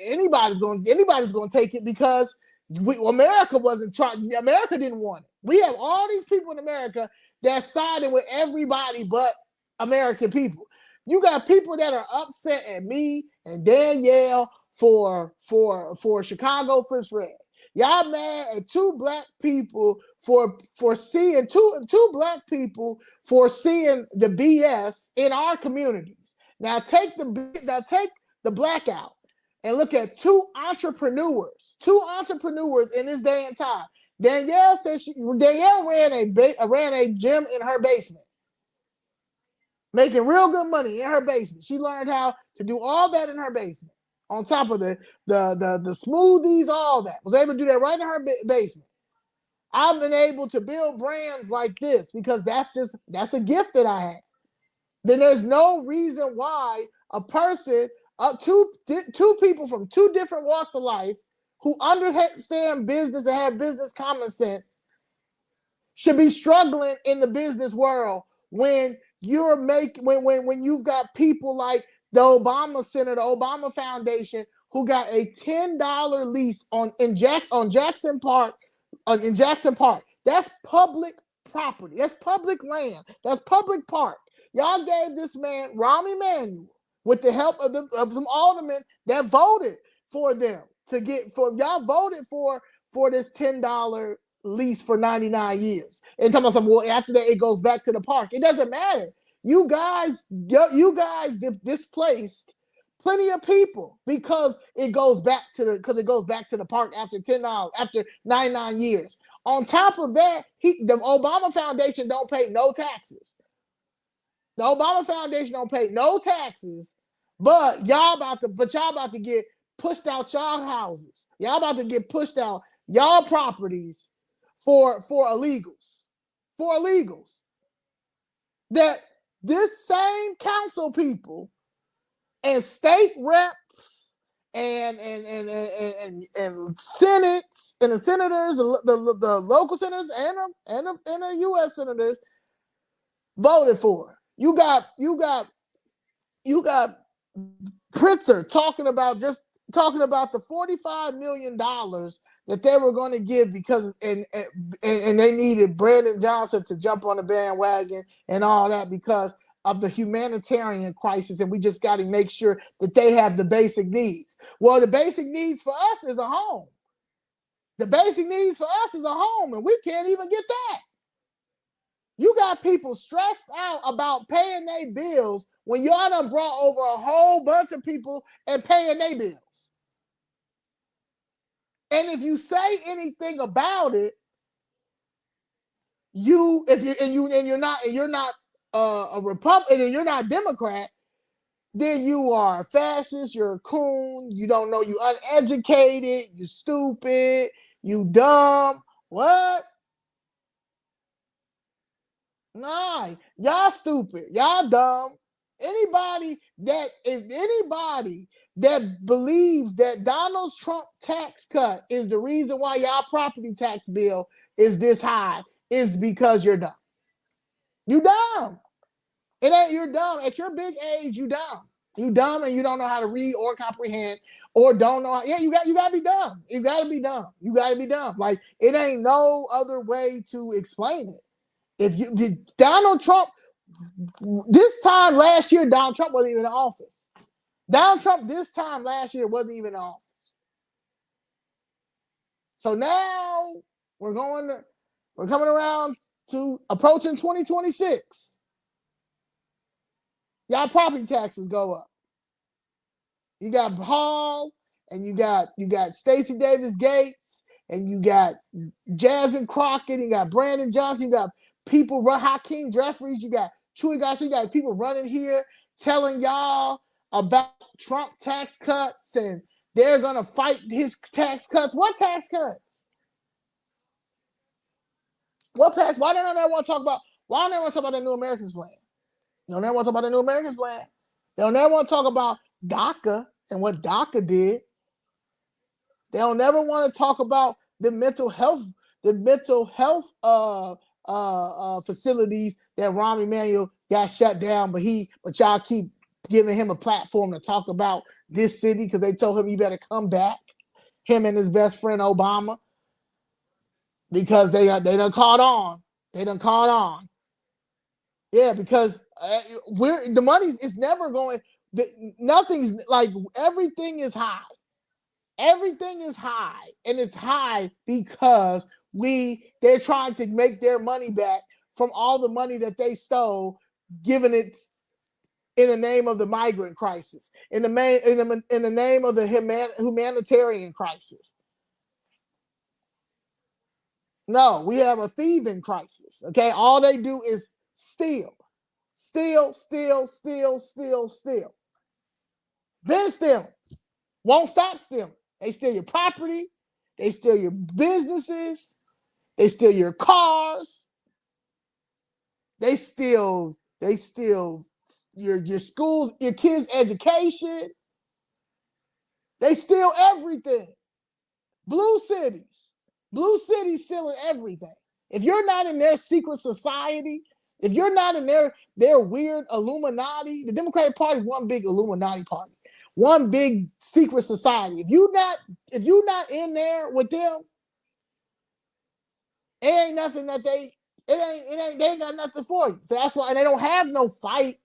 Speaker 8: anybody's going to take it because America wasn't trying. America didn't want it. We have all these people in America that sided with everybody but American people. You got people that are upset at me and Danielle for Chicago Fifth Red. Y'all mad at two black people for seeing two black people for seeing the BS in our communities. Now take the black out and look at two entrepreneurs in this day and time. Danielle said Danielle ran a gym in her basement, making real good money in her basement. She learned how to do all that in her basement. On top of the smoothies, all that. Was able to do that right in her basement. I've been able to build brands like this because that's a gift that I have. Then there's no reason why a person, two people from two different walks of life who understand business and have business common sense should be struggling in the business world when you're making when you've got people like the Obama Center, the Obama Foundation, who got a $10 lease in Jackson Park, in Jackson Park. That's public property. That's public land. That's public park. Y'all gave this man Rahm Emanuel, with the help of some aldermen that voted for them y'all voted for this $10 lease for 99 years. And talking about something, well, after that it goes back to the park. It doesn't matter. You guys displaced plenty of people because it goes back to the park after $10 after 99 years. On top of that, the Obama Foundation don't pay no taxes. The Obama Foundation don't pay no taxes, but y'all about to get pushed out y'all houses. Y'all about to get pushed out y'all properties for illegals. For illegals. That this same council people and state reps and senates and the senators, the local senators and the U.S. senators voted for. You got Pritzker talking about the $45 million that they were going to give because and they needed Brandon Johnson to jump on the bandwagon and all that because of the humanitarian crisis, and we just got to make sure that they have the basic needs. Well, the basic needs for us is a home. The basic needs for us is a home, and we can't even get that. You got people stressed out about paying their bills when y'all done brought over a whole bunch of people and paying their bills. And if you say anything about it, you're not a Republican and you're not a Democrat, then you are a fascist, you're a coon, you don't know, you uneducated, you stupid, you dumb. What? Nah, y'all stupid, y'all dumb. Anybody that believes that Donald Trump tax cut is the reason why y'all property tax bill is this high is because you're dumb. You dumb. You're dumb. At your big age, you dumb. You dumb and you don't know how to read or comprehend or don't know. You gotta be dumb. You gotta be dumb. You gotta be dumb. Like, it ain't no other way to explain it. If Donald Trump, this time last year, Donald Trump wasn't even in office. Donald Trump this time last year wasn't even in office. So now we're coming around to approaching 2026. Y'all property taxes go up. You got Hall, and you got Stacey Davis Gates, and you got Jasmine Crockett, you got Brandon Johnson, you got people, Hakeem Jeffries, you got Chewy Garcia, you got people running here telling y'all about Trump tax cuts, and they're gonna fight his tax cuts. What tax cuts? What tax? Why don't they want to talk about? Why don't they want to talk about the New Americans plan? They don't ever want to talk about the New Americans plan. They don't ever want to talk about DACA and what DACA did. They don't ever want to talk about the mental health facilities that Rahm Emanuel got shut down, but y'all keep giving him a platform to talk about this city because they told him he better come back. Him and his best friend Obama, because they done caught on. They done caught on. Yeah, because the money is never going. Nothing's like, everything is high. Everything is high, and it's high because they're trying to make their money back from all the money that they stole, giving it in the name of the migrant crisis, in the name of the humanitarian crisis. No, we have a thieving crisis. Okay, all they do is steal. Been stealing. Won't stop stealing. They steal your property. They steal your businesses. They steal your cars. They steal your schools, your kids' education. They steal everything. Blue cities stealing everything. If you're not in their secret society, If you're not in their weird Illuminati, the Democratic Party is one big Illuminati party, one big secret society. If you're not in there with them, it ain't nothing that they ain't got nothing for you. So that's why, and they don't have no fight.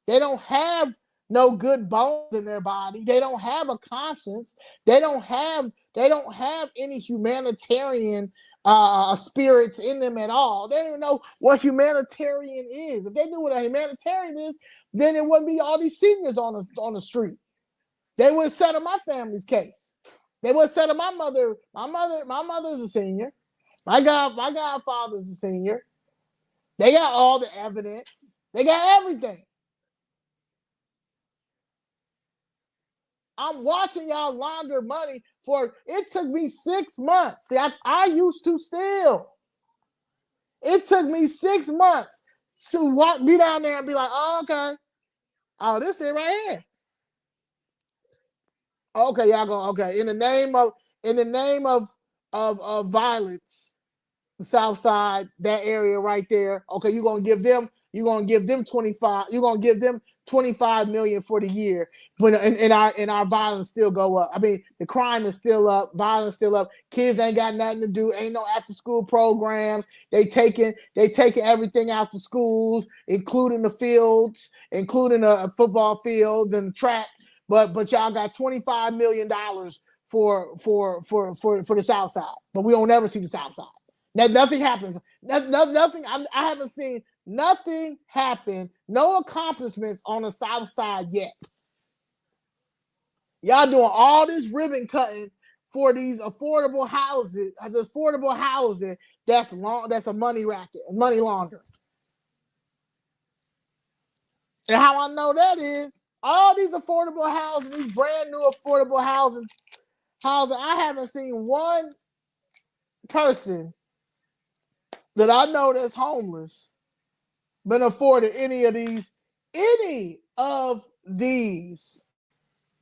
Speaker 8: They don't have no good bones in their body. They don't have a conscience. They don't have any humanitarian spirits in them at all. They don't even know what humanitarian is. If they knew what a humanitarian is, then it wouldn't be all these seniors on the street. They would have settled my family's case. They would have settled my mother. My mother's a senior. My godfather's a senior. They got all the evidence. They got everything. I'm watching y'all launder money it took me 6 months. See, I used to steal. It took me 6 months to be down there and be like, oh, okay. Oh, this is right here. Okay, y'all going, okay. In the name of violence, the South Side, that area right there. Okay, you're gonna give them 25. You're gonna give them 25 million for the year. But and our violence still go up. I mean, the crime is still up, violence still up. Kids ain't got nothing to do. Ain't no after school programs. They taking everything out to schools, including the fields, including the football fields and track. But y'all got $25 million for the South Side. But we don't ever see the South Side. Nothing happens. Nothing. I haven't seen nothing happen. No accomplishments on the South Side yet. Y'all doing all this ribbon cutting for these affordable houses. This affordable housing that's a money racket, money laundering. And how I know that is all these affordable housing, these brand new affordable housing. I haven't seen one person that I know that's homeless been afforded any of these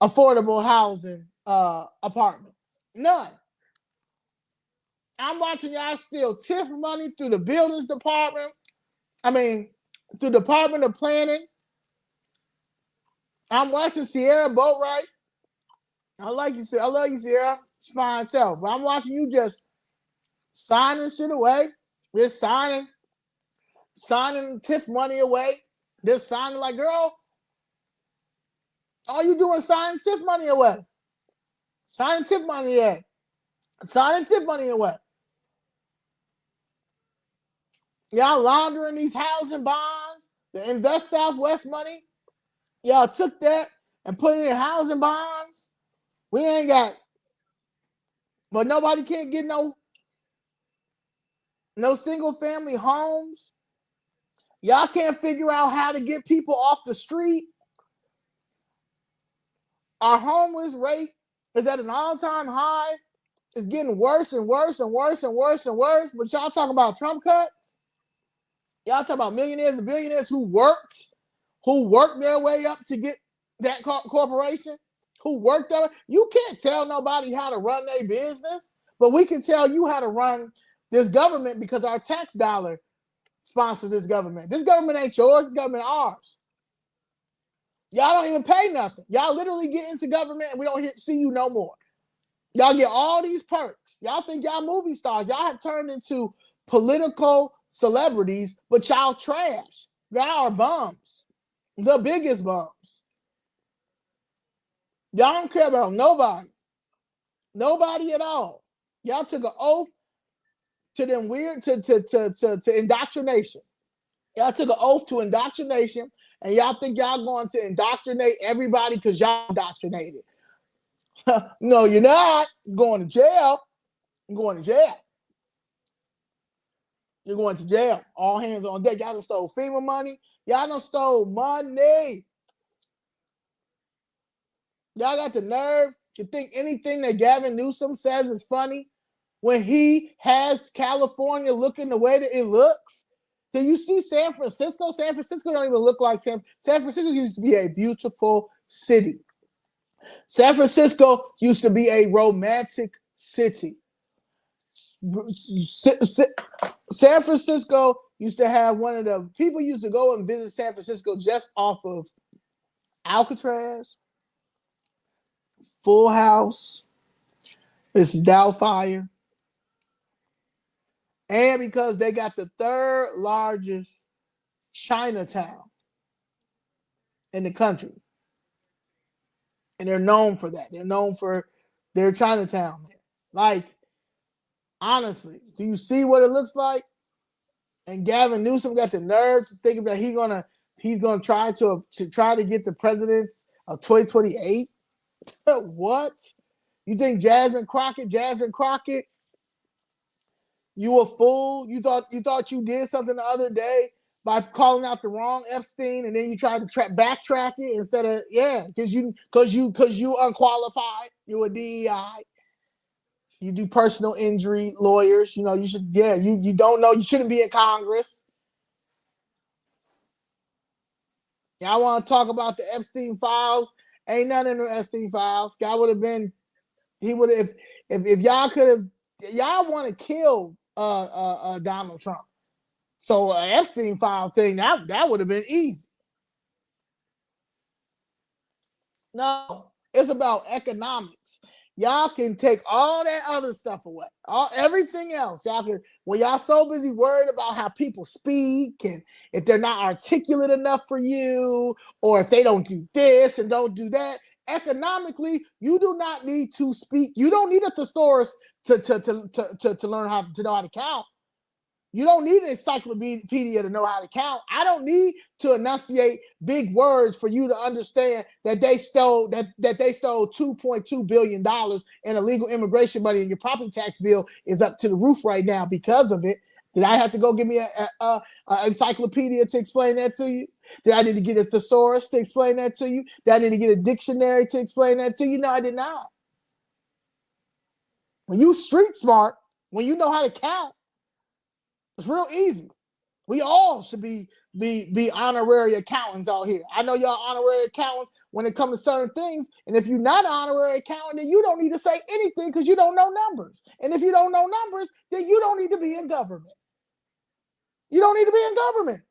Speaker 8: affordable housing apartments. None. I'm watching y'all steal TIF money through the buildings department. I mean, through the Department of Planning. I'm watching Sierra Boatwright. I love you, Sierra. It's fine self. But I'm watching you just signing shit away. Just signing TIF money away. Just signing like, girl, all you doing is signing TIF money away. Signing TIF money away. Signing TIF money away. Y'all laundering these housing bonds, the Invest Southwest money. Y'all took that and put it in housing bonds. We ain't got, but nobody can't get no single family homes. Y'all can't figure out how to get people off the street. Our homeless rate is at an all-time high. It's getting worse and worse and worse and worse and worse. But y'all talk about Trump cuts. Y'all talk about millionaires and billionaires who worked their way up to get that corporation, who worked there. You can't tell nobody how to run their business, but we can tell you how to run this government because our tax dollar sponsors this government. This government ain't yours. This government ours. Y'all don't even pay nothing. Y'all literally get into government and we don't see you no more. Y'all get all these perks. Y'all think y'all movie stars. Y'all have turned into political celebrities, but y'all trash. Y'all are bums. The biggest bums. Y'all don't care about nobody. Nobody at all. Y'all took an oath to them to indoctrination. Y'all took an oath to indoctrination, and y'all think y'all going to indoctrinate everybody because y'all indoctrinated. No, you're not. You're going to jail. You're going to jail. You're going to jail. All hands on deck. Y'all done stole FEMA money. Y'all done stole money. Y'all got the nerve to think anything that Gavin Newsom says is funny when he has California looking the way that it looks. Did you see San Francisco? San Francisco don't even look like San Francisco used to be a beautiful city. San Francisco used to be a romantic city. San Francisco used to have one of the people used to go and visit San Francisco just off of Alcatraz, Full House, Mrs. Doubtfire, and because they got the third largest Chinatown in the country. And they're known for that. They're known for their Chinatown there. Like, honestly, do you see what it looks like? And Gavin Newsom got the nerve to think that he's gonna try to get the president of 2028. What? You think Jasmine Crockett, you a fool? You thought you did something the other day by calling out the wrong Epstein, and then you tried to backtrack it instead of because you unqualified. You a DEI. You do personal injury lawyers. You know you should. Yeah, you don't know. You shouldn't be in Congress. Y'all want to talk about the Epstein files? Ain't nothing in the Epstein files. Guy would have been. He would have if y'all could have. Y'all want to kill Donald Trump. So Epstein file thing that would have been easy. No, it's about economics. Y'all can take all that other stuff away, everything else. Y'all can, when y'all so busy worried about how people speak and if they're not articulate enough for you, or if they don't do this and don't do that. Economically, you do not need to speak. You don't need a thesaurus to learn how to know how to count. You don't need an encyclopedia to know how to count. I don't need to enunciate big words for you to understand that they stole $2.2 billion in illegal immigration money, and your property tax bill is up to the roof right now because of it. Did I have to go get me an encyclopedia to explain that to you? Did I need to get a thesaurus to explain that to you? Did I need to get a dictionary to explain that to you? No, I did not. When you street smart, when you know how to count, it's real easy. We all should be honorary accountants out here. I know y'all honorary accountants when it comes to certain things. And if you're not an honorary accountant, then you don't need to say anything because you don't know numbers. And if you don't know numbers, then you don't need to be in government. You don't need to be in government.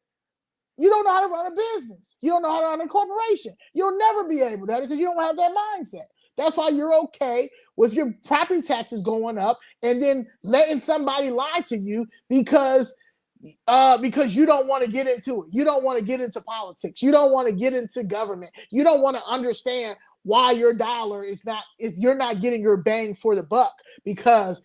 Speaker 8: You don't know how to run a business. You don't know how to run a corporation. You'll never be able to because you don't have that mindset. That's why you're okay with your property taxes going up and then letting somebody lie to you because you don't want to get into it. You don't want to get into politics. You don't want to get into government. You don't want to understand why your dollar you're not getting your bang for the buck because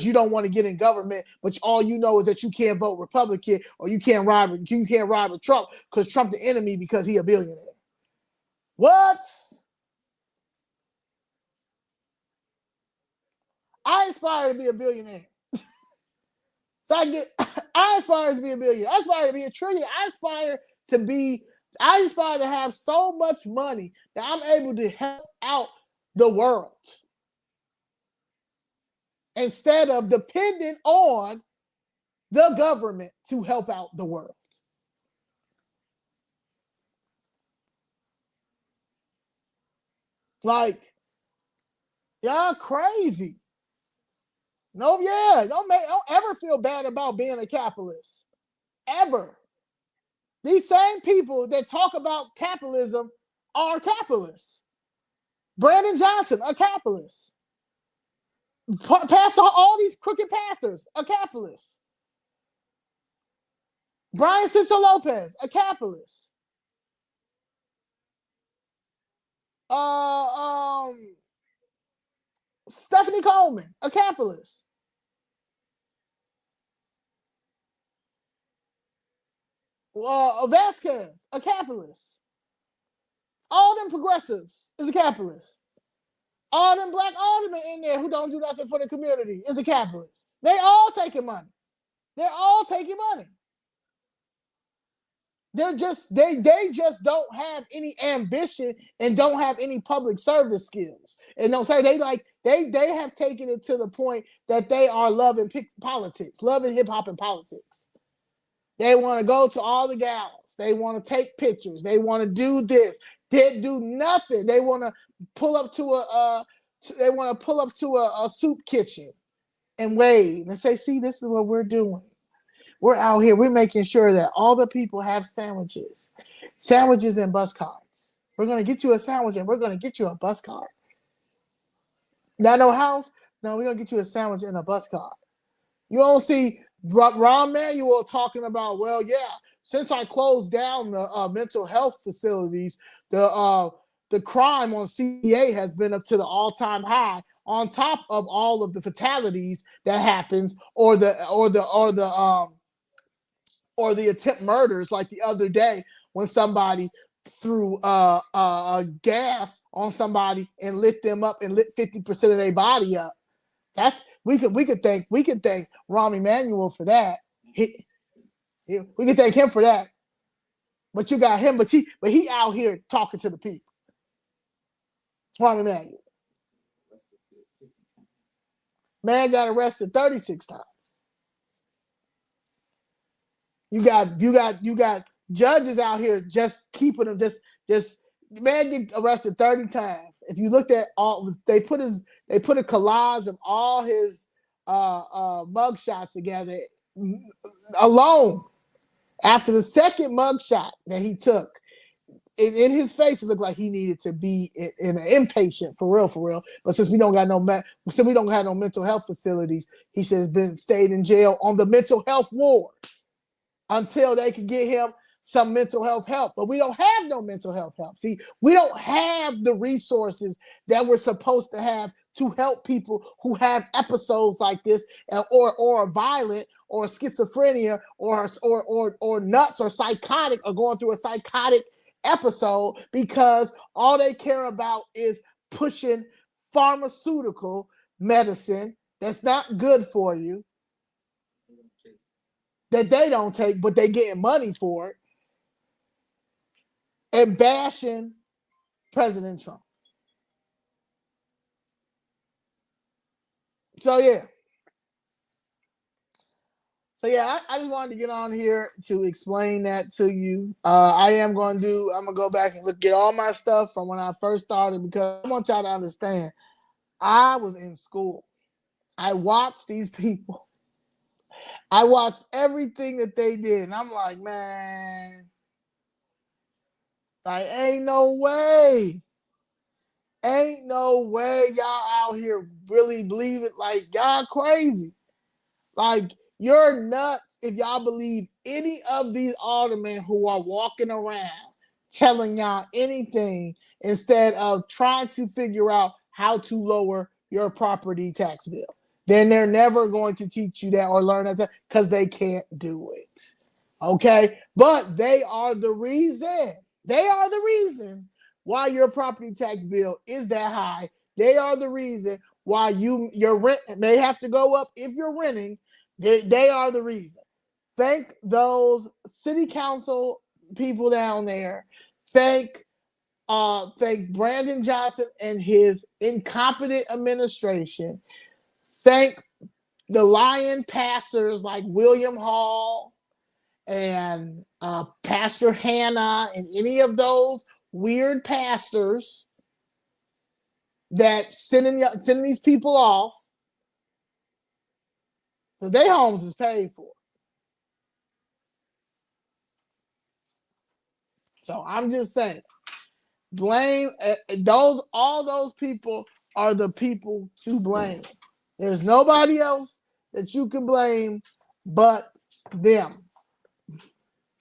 Speaker 8: you don't want to get in government, but all you know is that you can't vote Republican or you can't ride with Trump because Trump the enemy because he a billionaire. What? I aspire to be a billionaire. So I aspire to be a billionaire. I aspire to be a trillionaire. I aspire to have so much money that I'm able to help out the world instead of depending on the government to help out the world. Like, y'all crazy. No, don't ever feel bad about being a capitalist. Ever. These same people that talk about capitalism are capitalists. Brandon Johnson, a capitalist. Pastor, all these crooked pastors, a capitalist. Brian Cinto Lopez, a capitalist. Stephanie Coleman, a capitalist. Vasquez, a capitalist. All them progressives is a capitalist. All them black aldermen in there who don't do nothing for the community is a capitalist. They all taking money. They're all taking money. They just don't have any ambition and don't have any public service skills. And don't say they have taken it to the point that they are loving politics, loving hip hop and politics. They want to go to all the galas. They want to take pictures. They want to do this. They do nothing. They want to pull up to a soup kitchen and wave and say, "See, this is what we're doing. We're out here. We're making sure that all the people have sandwiches and bus cards. We're going to get you a sandwich and we're going to get you a bus card. Not no house. No, we're going to get you a sandwich and a bus card. You don't see Ron Manuel talking about, well, yeah, since I closed down the mental health facilities, the crime on CA has been up to the all-time high, on top of all of the fatalities that happens, or the attempt murders, like the other day when somebody threw gas on somebody and lit them up and lit 50% of their body up. We could thank Rahm Emanuel for that. We could thank him for that. But you got him, but he out here talking to the people. Rahm Emanuel. Man got arrested 36 times. You got judges out here just keeping him just man get arrested 30 times. If you looked at all, they put a collage of all his mugshots together alone. After the second mugshot that he took, in his face, it looked like he needed to be in an inpatient for real. But since we don't have no mental health facilities, he should have stayed in jail on the mental health ward until they could get him some mental health help. But we don't have no mental health help. See, we don't have the resources that we're supposed to have to help people who have episodes like this, or are violent, or schizophrenia, or nuts, or psychotic, or going through a psychotic episode, because all they care about is pushing pharmaceutical medicine that's not good for you, that they don't take, but they getting money for it, and bashing President Trump. So yeah, I just wanted to get on here to explain that to you. I'm gonna go back and look at all my stuff from when I first started, because I want y'all to understand, I was in school. I watched these people. I watched everything that they did, and I'm like, man, like, ain't no way y'all out here really believe it. Like, y'all crazy. Like, you're nuts if y'all believe any of these aldermen who are walking around telling y'all anything instead of trying to figure out how to lower your property tax bill. Then they're never going to teach you that or learn that, because they can't do it. Okay? But they are the reason. Why your property tax bill is that high. They are the reason why your rent may have to go up if you're renting. They are the reason. Thank those city council people down there. Thank Brandon Johnson and his incompetent administration. Thank the lying pastors like William Hall and Pastor Hannah and any of those weird pastors that sending these people off, because their homes is paid for. So I'm just saying, blame all those people are the people to blame. There's nobody else that you can blame but them.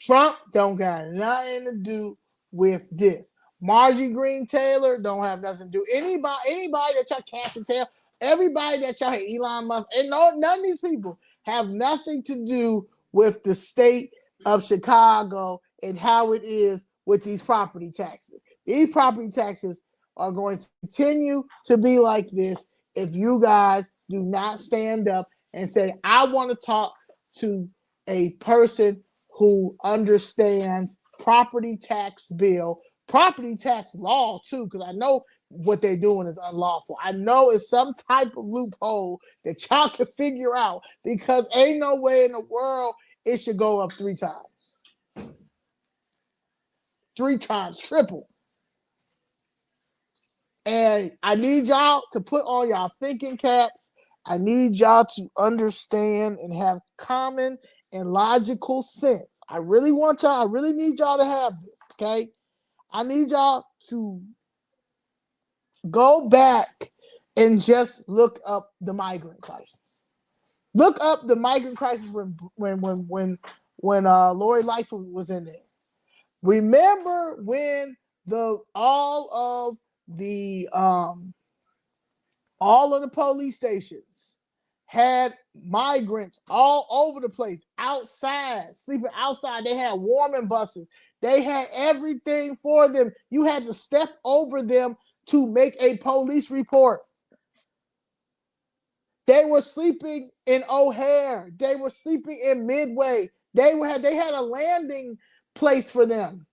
Speaker 8: Trump don't got nothing to do with this. Margie Green Taylor don't have nothing to do. Anybody that y'all can't tell, everybody that y'all hate, Elon Musk, and none of these people have nothing to do with the state of Chicago and how it is with these property taxes. These property taxes are going to continue to be like this if you guys do not stand up and say, I want to talk to a person who understands property tax bill, property tax law too, because I know what they're doing is unlawful. I know it's some type of loophole that y'all can figure out, because ain't no way in the world it should go up 3 times. 3 times, triple. And I need y'all to put on y'all thinking caps. I need y'all to understand and have common and logical sense. I really need y'all to have this, okay? I need y'all to go back and just look up the migrant crisis. Look up the migrant crisis when Lori Lightfoot was in there. Remember when all of the police stations had migrants all over the place, outside, sleeping outside. They had warming buses. They had everything for them. You had to step over them to make a police report. They were sleeping in O'Hare. They were sleeping in Midway. They had a landing place for them.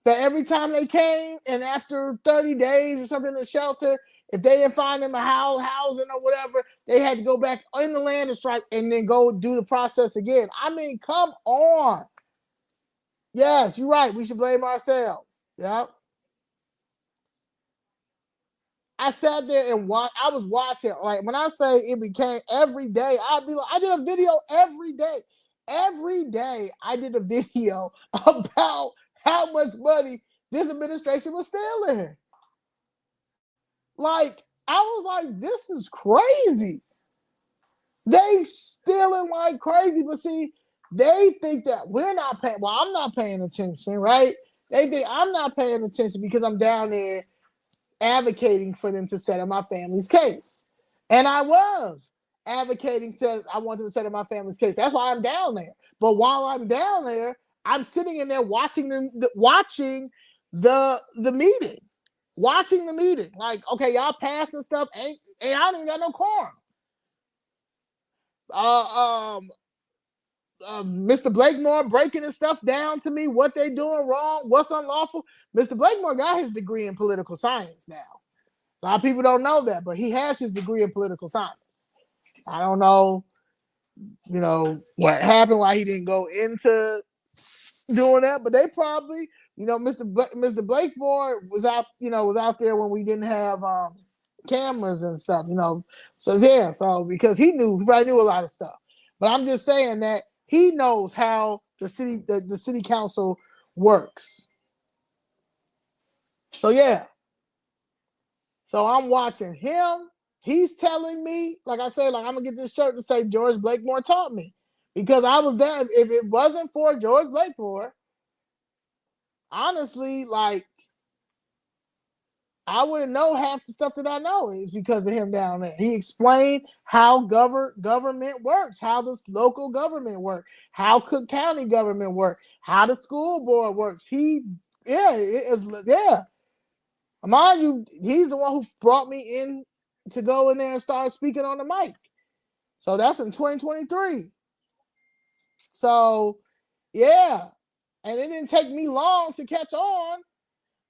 Speaker 8: That every time they came, and after 30 days or something in the shelter, if they didn't find them a housing or whatever, they had to go back in the land and strike and then go do the process again. I mean, come on. Yes, you're right. We should blame ourselves. Yep. I sat there and I was watching. Like, when I say it became every day, I did a video every day. Every day I did a video about how much money this administration was stealing. Like, I was like, this is crazy. They stealing like crazy, but see, they think that we're not paying. Well, I'm not paying attention, right? They think I'm not paying attention because I'm down there advocating for them to settle my family's case. And I was advocating, I want them to settle my family's case. That's why I'm down there. But while I'm down there, I'm sitting in there watching the meeting. Watching the meeting. Like, okay, y'all passing stuff, and I don't even got no quorum. Mr. Blakemore breaking his stuff down to me, what they doing wrong, what's unlawful. Mr. Blakemore got his degree in political science now. A lot of people don't know that, but he has his degree in political science. I don't know, what happened, why he didn't go into doing that, but they probably, Mr. Blakemore was out there when we didn't have cameras and stuff, So because he probably knew a lot of stuff. But I'm just saying that he knows how the city council works. So yeah. So I'm watching him. He's telling me, like I said, I'm gonna get this shirt to say George Blakemore taught me. Because I was there. If it wasn't for George Blakemore, honestly, I wouldn't know half the stuff that I know is because of him down there. He explained how government works, how the local government works, how Cook County government works, how the school board works. Mind you, he's the one who brought me in to go in there and start speaking on the mic. So that's in 2023. So, yeah. And it didn't take me long to catch on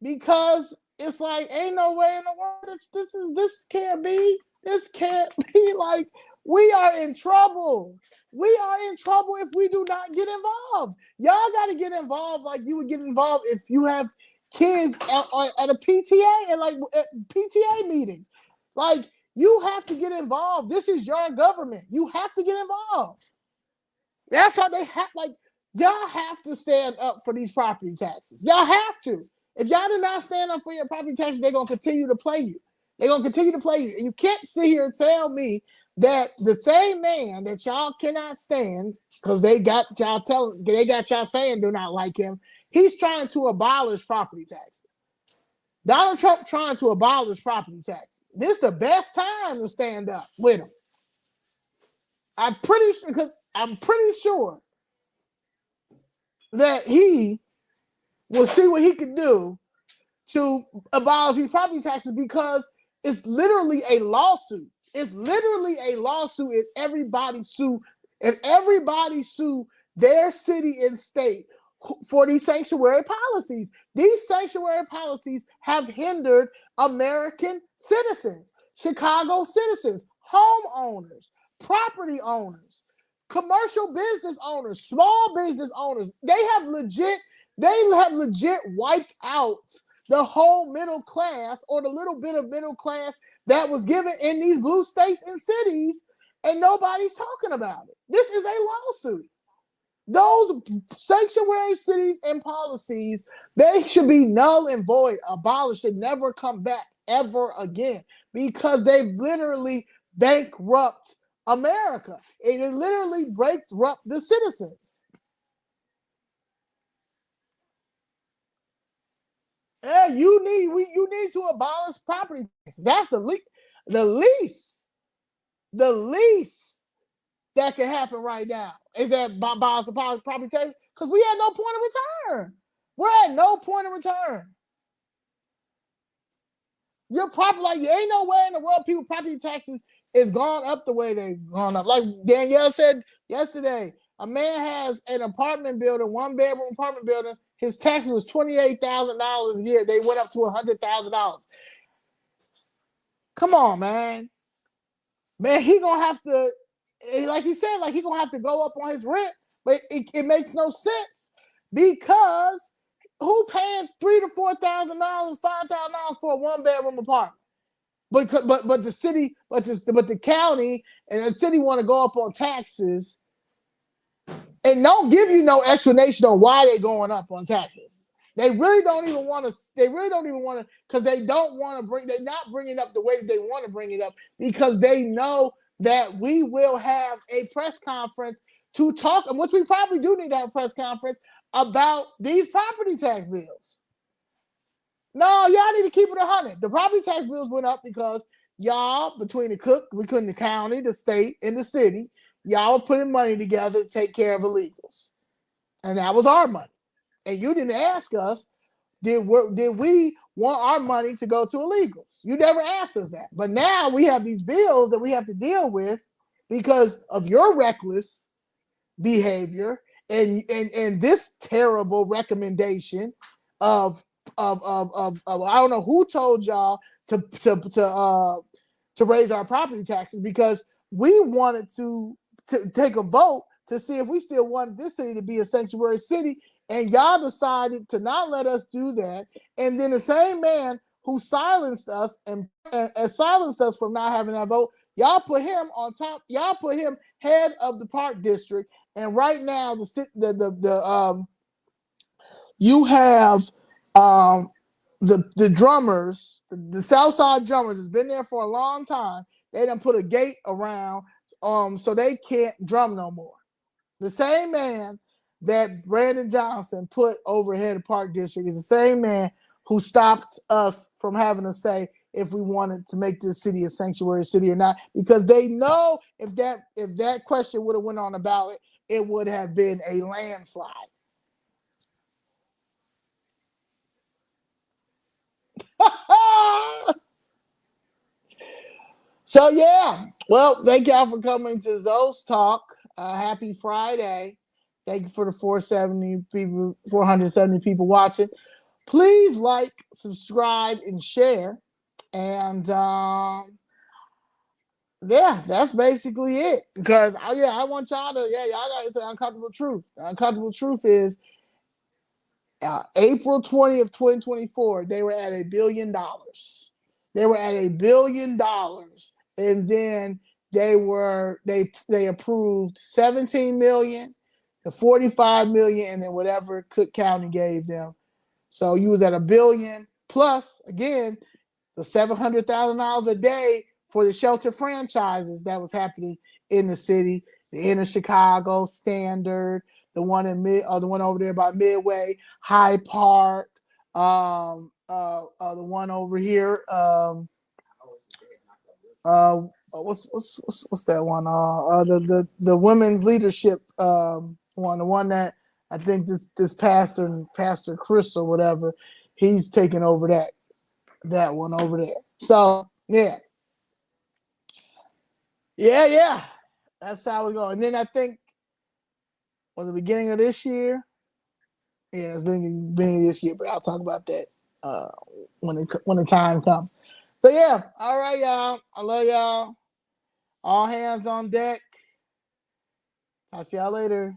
Speaker 8: because it's like, ain't no way in the world this can't be. This can't be. Like, we are in trouble. We are in trouble if we do not get involved. Y'all got to get involved like you would get involved if you have kids at a PTA and at PTA meetings. Like, you have to get involved. This is your government. You have to get involved. That's why y'all have to stand up for these property taxes. Y'all have to. If y'all do not stand up for your property taxes, they're going to continue to play you. They're going to continue to play you. And you can't sit here and tell me that the same man that y'all cannot stand, because they got y'all saying do not like him, he's trying to abolish property taxes. Donald Trump trying to abolish property taxes. This is the best time to stand up with him. I'm pretty sure that he will see what he can do to abolish these property taxes because it's literally a lawsuit. It's literally a lawsuit if everybody sue their city and state for these sanctuary policies. These sanctuary policies have hindered American citizens, Chicago citizens, homeowners, property owners, commercial business owners, small business owners. They have legit wiped out the whole middle class or the little bit of middle class that was given in these blue states and cities, and nobody's talking about it. This is a lawsuit. Those sanctuary cities and policies, they should be null and void, abolished, and never come back ever again because they've literally bankrupt America. It literally bankrupt the citizens. Yeah, you need to abolish property taxes. That's the least that can happen right now is that abolish the property taxes because we had no point of return. We're at no point of return. Your property, like, ain't no way in the world people property taxes is gone up the way they've gone up. Like Danielle said yesterday, a man has an apartment building, 1-bedroom apartment building. His taxes was $28,000 a year. They went up to $100,000. Come on, man. Man, he gonna have to, like he said, like he gonna have to go up on his rent, but it makes no sense because who paying $3,000 to $4,000, $5,000 for a 1-bedroom apartment? But the city, but the county and the city want to go up on taxes and don't give you no explanation on why they're going up on taxes. They really don't even want to. They really don't even want to because they don't want to bring. They're not bringing it up the way that they want to bring it up because they know that we will have a press conference to talk, and which we probably do need to have a press conference about these property tax bills. No, y'all need to keep it 100. The property tax bills went up because y'all, between the county, the state, and the city, y'all were putting money together to take care of illegals, and that was our money. And you didn't ask us, did we want our money to go to illegals? You never asked us that. But now we have these bills that we have to deal with because of your reckless behavior and this terrible recommendation of I don't know who told y'all to raise our property taxes because we wanted to take a vote to see if we still wanted this city to be a sanctuary city. And y'all decided to not let us do that. And then the same man who silenced us and silenced us from not having that vote, y'all put him on top. Y'all put him head of the park district. And right now, you have the drummers, the Southside drummers has been there for a long time. They done put a gate around so they can't drum no more. The same man that Brandon Johnson put over head of Park District is the same man who stopped us from having to say if we wanted to make this city a sanctuary city or not, because they know if that question would have went on the ballot, it would have been a landslide. So yeah, well, thank y'all for coming to Zoe's Talk. Happy Friday. Thank you for the 470 people watching. Please like, subscribe, and share. And yeah, that's basically it. Because I want y'all to, y'all got to say uncomfortable truth. The uncomfortable truth is April 20th, 2024, they were at $1 billion. They were at $1 billion. And then they approved 17 million, the 45 million, and then whatever Cook County gave them. So you was at $1 billion plus again the $700,000 a day for the shelter franchises that was happening in the city, the inner Chicago, Standard, the one over there by Midway, High Park, the one over here. What's that one? The women's leadership one, the one that I think this Pastor Chris or whatever, he's taking over that one over there. So yeah. That's how we go. And then I think the beginning of this year. Yeah, it's beginning of this year, but I'll talk about that when the time comes. So yeah, all right, y'all. I love y'all. All hands on deck. Talk to y'all later.